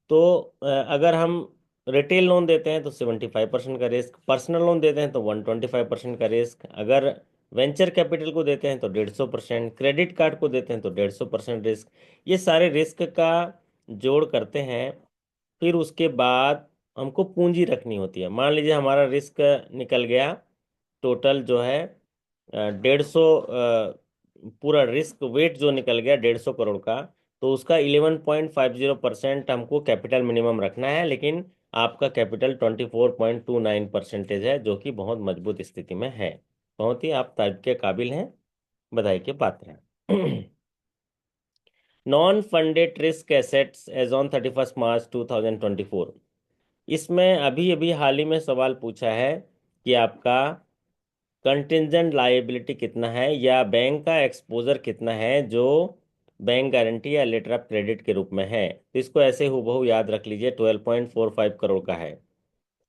तो अगर हम रिटेल लोन देते हैं तो 75% का रिस्क, पर्सनल लोन देते हैं तो 125% का रिस्क, अगर वेंचर कैपिटल को देते हैं तो 150%, क्रेडिट कार्ड को देते हैं तो 150% रिस्क। ये सारे रिस्क का जोड़ करते हैं, फिर उसके बाद हमको पूंजी रखनी होती है। मान लीजिए हमारा रिस्क निकल गया, टोटल जो है 150, पूरा रिस्क वेट जो निकल गया 150 करोड़ का, तो उसका 11.50% हमको कैपिटल मिनिमम रखना है। लेकिन आपका कैपिटल 24.29% है, जो कि बहुत मजबूत स्थिति में है। बहुत ही आप तारीफ के काबिल हैं, बधाई के पात्र हैं। Non funded risk assets as on 31 March 2024। इसमें अभी अभी हाल ही में सवाल पूछा है कि आपका कंटिजेंट लायबिलिटी कितना है या बैंक का एक्सपोजर कितना है जो बैंक गारंटी या लेटर ऑफ क्रेडिट के रूप में है। तो इसको ऐसे हूबहू याद रख लीजिए, 12.45 करोड़ का है।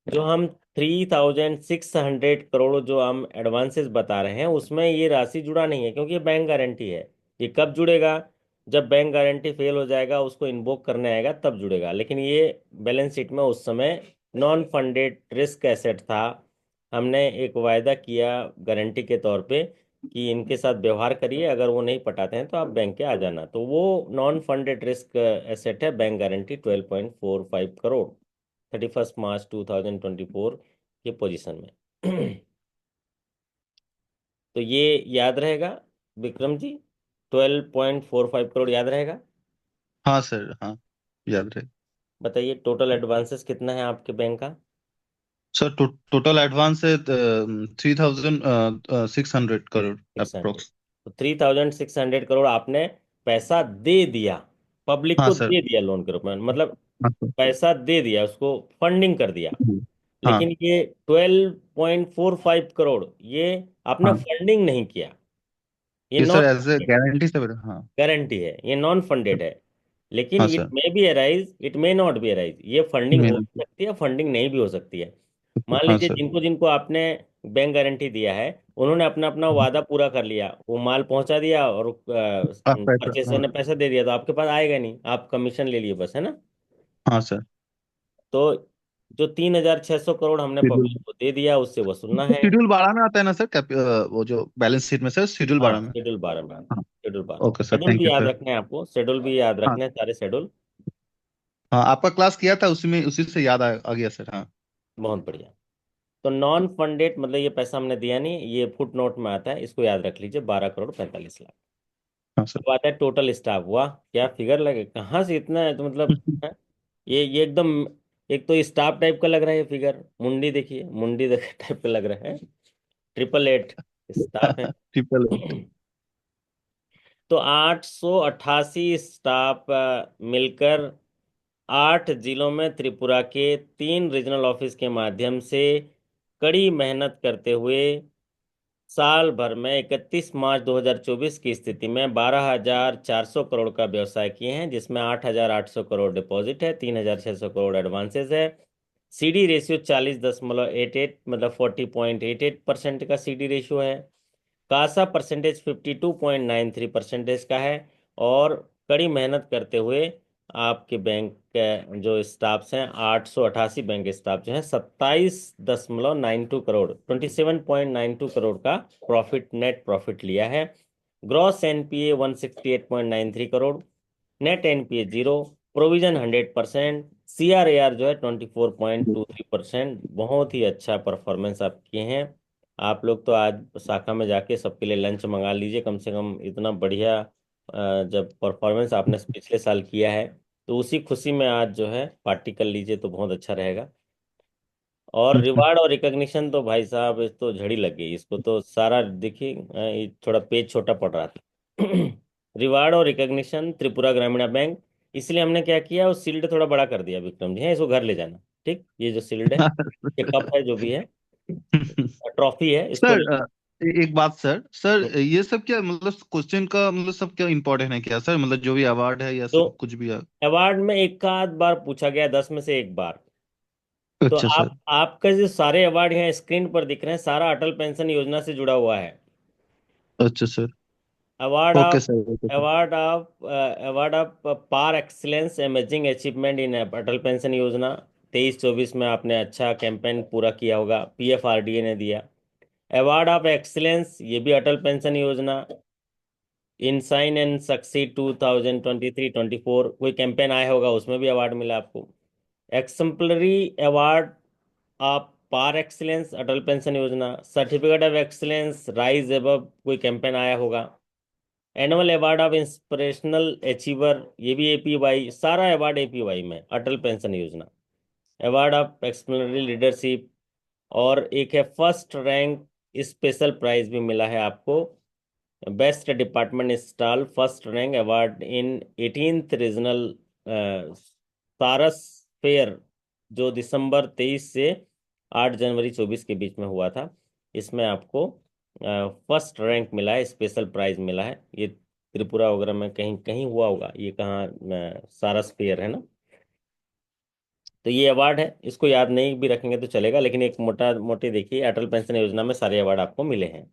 जो हम 3,600 करोड़ जो हम एडवांसेस बता रहे हैं उसमें ये राशि जुड़ा नहीं है, क्योंकि ये बैंक गारंटी है। ये कब जुड़ेगा? जब बैंक गारंटी फेल हो जाएगा, उसको इन्वोक करने आएगा तब जुड़ेगा। लेकिन ये बैलेंस शीट में उस समय नॉन फंडेड रिस्क एसेट था। हमने एक वायदा किया गारंटी के तौर पे कि इनके साथ व्यवहार करिए, अगर वो नहीं पटाते हैं तो आप बैंक के आ जाना। तो वो नॉन फंडेड रिस्क एसेट है बैंक गारंटी, 12.45 करोड़, 31 मार्च 2024 के पोजीशन में। तो ये याद रहेगा विक्रम जी, 12.45 करोड़ याद रहेगा। हाँ सर, हाँ याद रहे। बताइए टोटल एडवांसेस कितना है आपके बैंक का? सर टोटल एडवांस है 3,600 करोड़ 600। अप्रोक्स। तो 3,600 करोड़ आपने पैसा दे दिया, पब्लिक हाँ को सर। दे दिया लोन के रूप में, मतलब हाँ सर। पैसा दे दिया, उसको फंडिंग कर दिया। हाँ लेकिन ये 12.45 करोड़ ये आपने हाँ, फंडिंग नहीं किया। ये ये non sir as a guarantee से हाँ। गारंटी है, ये नॉन फंडेड है। लेकिन हाँ it sir. May be arise, it may not be arise, ये फंडिंग हो मेन। भी सकती है, फंडिंग नहीं भी हो सकती है। मान हाँ लीजिए सर। जिनको जिनको आपने बैंक गारंटी दिया है, उन्होंने अपना अपना वादा पूरा कर लिया, वो माल पहुंचा दिया और आप पैसा, परचेसर हाँ। ने पैसा दे दिया, तो आपके पास आएगा नहीं, आप कमीशन ले लिए बस, है ना। हाँ सर। तो जो 3,600 करोड़ हमने शेड्यूल, पब्लिक को दे दिया उससे वसूलना है। शेड्यूल 12 में आता है ना सर, वो जो बैलेंस शीट में सर, शेड्यूल हाँ 12 में। शेड्यूल 12 में, हाँ। Schedule 12 okay sir, schedule thank भी यू याद सर। रखने हैं आपको, शेड्यूल भी याद हाँ। रखने हैं, सारे शेड्यूल। हाँ, आपका क्लास किया था उसी में, उसी से याद आ गया सर, हाँ। बहुत बढ़िया। तो नॉन फंडेड मतलब ये पैसा हमने दिया नहीं, ये फुट नोट में आता है, इसको याद रख लीजिए, 12,45 लाख। हाँ सर। अब आता है टोटल स्टाफ। वाह क्या फिगर लगे, कहाँ से इतना है, तो मतलब है? ये एकदम, एक तो स्टाफ टाइप का लग रहा है ये फिगर, मुंडी देखिए, मुंडी देखे टाइप का लग रहा है। 888 स्टाफ है। ट्रिपल। तो 888 स्टाफ मिलकर 8 जिलों में त्रिपुरा के 3 रीजनल ऑफिस के माध्यम से कड़ी मेहनत करते हुए साल भर में 31 मार्च 2024 की स्थिति में 12,400 करोड़ का व्यवसाय किए हैं, जिसमें 8,800 करोड़ डिपॉजिट है, 3,600 करोड़ एडवांसेस है। सीडी रेशियो 40.88 मतलब 40.88% का सीडी रेशियो है। कासा परसेंटेज 52.93% का है। और कड़ी मेहनत करते हुए आपके बैंक के जो स्टाफ्स हैं, 888 बैंक स्टाफ जो हैं, 27.92 करोड़, 27.92 करोड़ का प्रॉफिट, नेट प्रॉफिट लिया है। Gross NPA 168.93 crore, net NPA 0, provision 100%, CRAR जो है 24.23%। बहुत ही अच्छा परफॉर्मेंस आप किए हैं। आप लोग तो आज शाखा में जाके सबके लिए लंच मंगा लीजिए कम से कम, इतना बढ़िया जब परफॉर्मेंस आपने पिछले साल किया है, तो उसी खुशी में आज जो है पार्टी कर लीजिए तो बहुत अच्छा रहेगा। और रिवार्ड और रिकॉग्निशन तो भाई साहब इस तो झड़ी लग गई, इसको तो सारा देखिए, ये थोड़ा पेज छोटा पड़ रहा था। रिवार्ड और रिकॉग्निशन त्रिपुरा ग्रामीण बैंक, इसलिए हमने क्या किया, उस शील्ड थोड़ा बड़ा कर दिया विक्रम जी, है इसको घर ले जाना। ठीक, ये जो शील्ड है, ये कप है जो भी है, ट्रॉफी है, इसको सर, ले। एक बात सर, ये सब क्या मतलब क्वेश्चन का मतलब सब क्या इम्पोर्टेंट है क्या सर, मतलब जो भी अवार्ड है या तो सब कुछ भी है? अवार्ड में एक आध बार पूछा गया, 10 में से 1 बार। तो अच्छा सर। आपका जो सारे अवार्ड यहाँ स्क्रीन पर दिख रहे हैं, सारा अटल पेंशन योजना से जुड़ा हुआ है। अच्छा sir. Award okay of sir, okay sir. Award of par excellence amazing achievement in Atal pension Yojana, 23-24 में आपने अच्छा कैंपेन पूरा किया होगा, पीएफआरडीए ने दिया। अवार्ड ऑफ एक्सीलेंस ये भी अटल पेंशन योजना, इनसाइन एंड सक्सीड 2023-24 कोई कैंपेन आया होगा, उसमें भी अवार्ड मिला आपको। Exemplary award of par excellence Atal pension Yojana, certificate of excellence rise above कोई कैंपेन आया होगा। Annual award of inspirational achiever ये भी एपीवाई, सारा अवार्ड एपीवाई में Atal pension Yojana. Award of exemplary leadership, और एक है फर्स्ट रैंक स्पेशल प्राइज भी मिला है आपको best department install first rank award in 18th regional सारस फेयर, जो दिसंबर 23 से 8 जनवरी 24 के बीच में हुआ था। इसमें आपको फर्स्ट रैंक मिला है, स्पेशल प्राइज मिला है। ये त्रिपुरा वगैरह में कहीं कहीं हुआ होगा, ये कहाँ सारस फेयर है ना। तो ये अवार्ड है, इसको याद नहीं भी रखेंगे तो चलेगा, लेकिन एक मोटा मोटे देखिए, अटल पेंशन योजना में सारे अवार्ड आपको मिले हैं।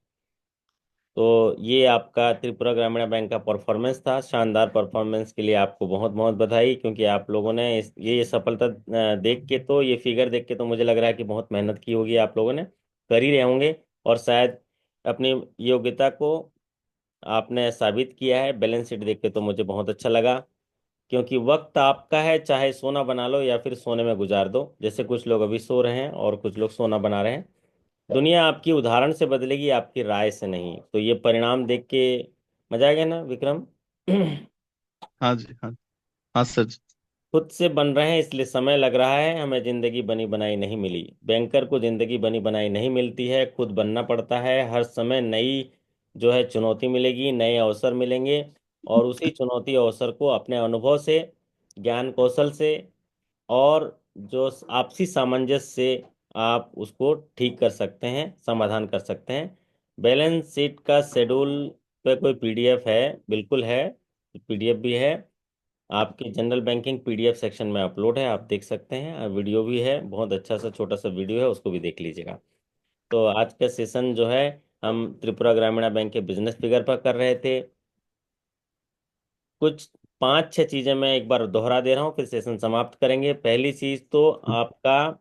तो ये आपका त्रिपुरा ग्रामीण बैंक का परफॉर्मेंस था। शानदार परफॉर्मेंस के लिए आपको बहुत बहुत बधाई, क्योंकि आप लोगों ने ये सफलता देख के, तो ये फिगर देख के तो मुझे लग रहा है कि बहुत मेहनत की होगी आप लोगों ने, कर ही रहे होंगे। और शायद अपनी योग्यता को आपने साबित किया है। बैलेंस शीट देख के तो मुझे बहुत अच्छा लगा, क्योंकि वक्त आपका है, चाहे सोना बना लो या फिर सोने में गुजार दो। जैसे कुछ लोग अभी सो रहे हैं और कुछ लोग सोना बना रहे हैं। दुनिया आपकी उदाहरण से बदलेगी, आपकी राय से नहीं। तो ये परिणाम देख के मजा आ गया ना विक्रम। हाँ जी, हाँ। हाँ सर। खुद से बन रहे हैं, इसलिए समय लग रहा है। हमें जिंदगी बनी बनाई नहीं मिली। बैंकर को जिंदगी बनी बनाई नहीं मिलती है, खुद बनना पड़ता है। हर समय नई जो है चुनौती मिलेगी, नए अवसर मिलेंगे। और उसी चुनौती अवसर को अपने अनुभव से, ज्ञान कौशल से, और जो आपसी सामंजस्य से आप उसको ठीक कर सकते हैं, समाधान कर सकते हैं। बैलेंस शीट का शेड्यूल पे कोई पीडीएफ है? बिल्कुल है, पीडीएफ भी है। आपकी जनरल बैंकिंग पीडीएफ सेक्शन में अपलोड है, आप देख सकते हैं। वीडियो भी है, बहुत अच्छा सा छोटा सा वीडियो है, उसको भी देख लीजिएगा। तो आज का सेशन जो है, हम त्रिपुरा ग्रामीण बैंक के बिजनेस फिगर पर कर रहे थे। कुछ पांच छह चीजें मैं एक बार दोहरा दे रहा हूँ, फिर सेशन समाप्त करेंगे। पहली चीज तो आपका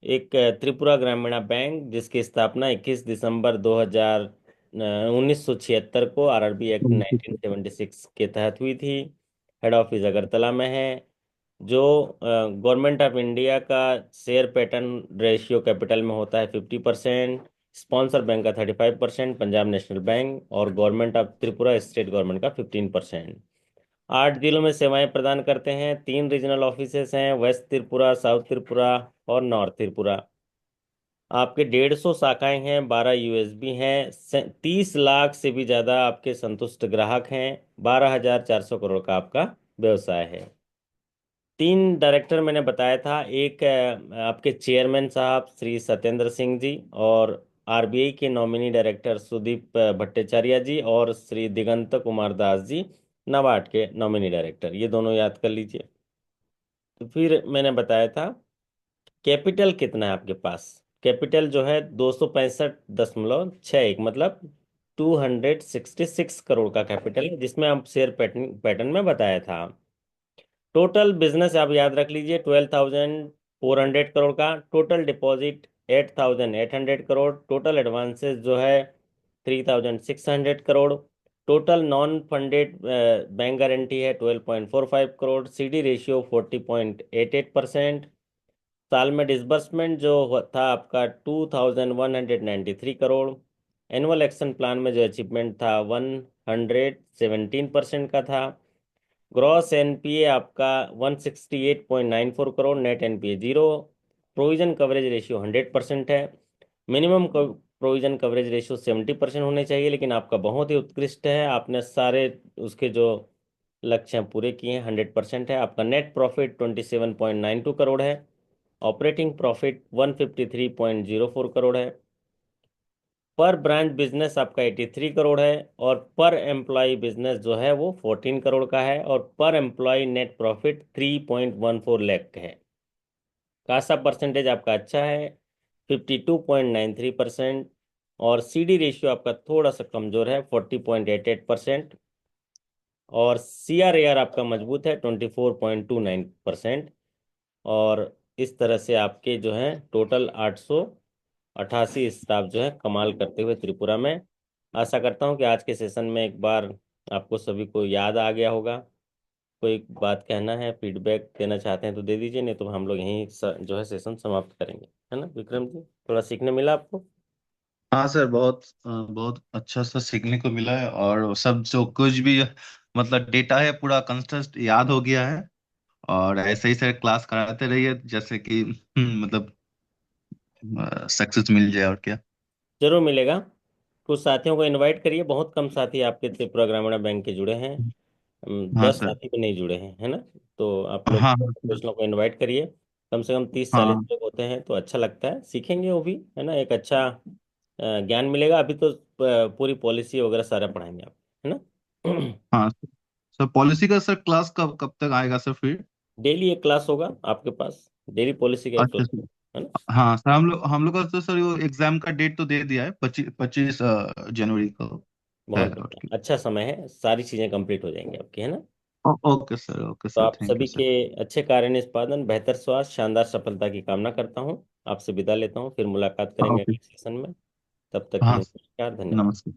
एक त्रिपुरा ग्रामीण बैंक, जिसकी स्थापना 21 दिसंबर 2000 1976 को आरआरबी एक्ट 1976 के तहत हुई थी। हेड ऑफिस अगरतला में है। जो गवर्नमेंट ऑफ इंडिया का शेयर पैटर्न रेशियो कैपिटल में होता है 50%, स्पॉन्सर बैंक का 35%, पंजाब नेशनल बैंक और government of Tripura state government का 15%। 8 जिलों में सेवाएं प्रदान करते हैं। 3 रीजनल ऑफिसेस हैं, वेस्ट त्रिपुरा, साउथ त्रिपुरा और नॉर्थ त्रिपुरा। आपके 150 शाखाएं हैं, 12 यूएसबी हैं, 30 लाख से भी ज्यादा आपके संतुष्ट ग्राहक हैं। 12,400 करोड़ का आपका व्यवसाय है। 3 डायरेक्टर मैंने बताया था। एक आपके चेयरमैन साहब श्री सत्येंद्र सिंह जी, और आरबीआई के नॉमिनी डायरेक्टर सुदीप भट्टाचार्य जी, और श्री दिगंत कुमार दास जी नाबार्ड के नॉमिनी डायरेक्टर। ये दोनों याद कर लीजिए। तो फिर मैंने बताया था कैपिटल कितना है आपके पास। कैपिटल जो है 265.61, मतलब 266 करोड़ का कैपिटल है, जिसमें आप शेयर पैटर्न पैटर्न में बताया था। टोटल बिजनेस आप याद रख लीजिए 12,400 करोड़ का। Total deposit 8,800 crore. Total advances जो है 3,600 crore. Total non funded bank guarantee है 12.45 करोड़। CD ratio 40.88%। साल में डिसबर्समेंट जो था आपका 2,193 करोड़। एनुअल एक्शन प्लान में जो अचीवमेंट था 117% का था। ग्रॉस एनपीए आपका 168.94 crore. Net NPA zero. Provision coverage ratio 100% है। मिनिमम प्रोविजन कवरेज रेशियो 70% होने चाहिए, लेकिन आपका बहुत ही उत्कृष्ट है। आपने सारे उसके जो लक्ष्य हैं पूरे किए हैं, 100% है। आपका नेट प्रॉफिट 27.92 करोड़ है। ऑपरेटिंग प्रॉफिट 153.04 करोड़ है। पर ब्रांच बिजनेस आपका 83 करोड़ है। और पर एम्प्लॉय बिजनेस जो है वो 14 करोड़ का है। और पर एम्प्लॉय नेट प्रॉफिट 3.14 लाख का है। कासा परसेंटेज आपका अच्छा है, 52.93%। और सीडी रेशियो आपका थोड़ा सा कमजोर है, 40.88%। और सीआरएआर आपका मजबूत है, 24.29%। और इस तरह से आपके जो है टोटल 888 स्टाफ जो है कमाल करते हुए त्रिपुरा में। आशा करता हूँ कि आज के सेशन में एक बार आपको सभी को याद आ गया होगा। कोई बात कहना है, फीडबैक देना चाहते हैं तो दे दीजिए, नहीं तो हम लोग यहीं जो है सेशन समाप्त करेंगे। है ना विक्रम जी, थोड़ा सीखने मिला आपको? हाँ सर, बहुत अच्छा सा सीखने को मिला है, और सब जो कुछ भी मतलब डेटा है पूरा कंस्टेंट याद हो गया है। और ऐसे ही सर क्लास कराते रहिए, जैसे कि मतलब सक्सेस मिल जाए, और क्या। जरूर मिलेगा। कुछ साथियों को इनवाइट करिए, बहुत कम साथी आपके त्रिपुरा ग्रामीण बैंक के जुड़े हैं। हाँ 10 सर। साथी भी नहीं जुड़े हैं, है ना। तो आप हाँ लोग हाँ सर। कुछ लोग को इनवाइट करिए। कम से कम 30-40 हाँ लोग होते हैं तो अच्छा लगता है, सीखेंगे वो भी, है ना। एक अच्छा ज्ञान मिलेगा। अभी तो पूरी पॉलिसी वगैरह सारा पढ़ाएंगे आप, है ना। हाँ सर, पॉलिसी का सर क्लास कब कब तक आएगा सर फिर? डेली एक क्लास होगा आपके पास, डेली पॉलिसी का एक अच्छा क्लास सर। होगा, है ना। हाँ सर, हम लोग का तो सर वो एग्जाम का डेट तो दे दिया है, 25 जनवरी को है। बहुत बढ़िया, अच्छा समय है, सारी चीज़ें कंप्लीट हो जाएंगी आपकी, है ना। ओके तो सर, आप थैंक सभी यू के सर। अच्छे कार्य निष्पादन, बेहतर स्वास्थ्य, शानदार सफलता की कामना करता हूँ। आपसे विदा लेता हूँ, फिर मुलाकात करेंगे ओके। अगले सेशन में। तब तक के हाँ लिए सर, नमस्कार, धन्यवाद। नमस्ते।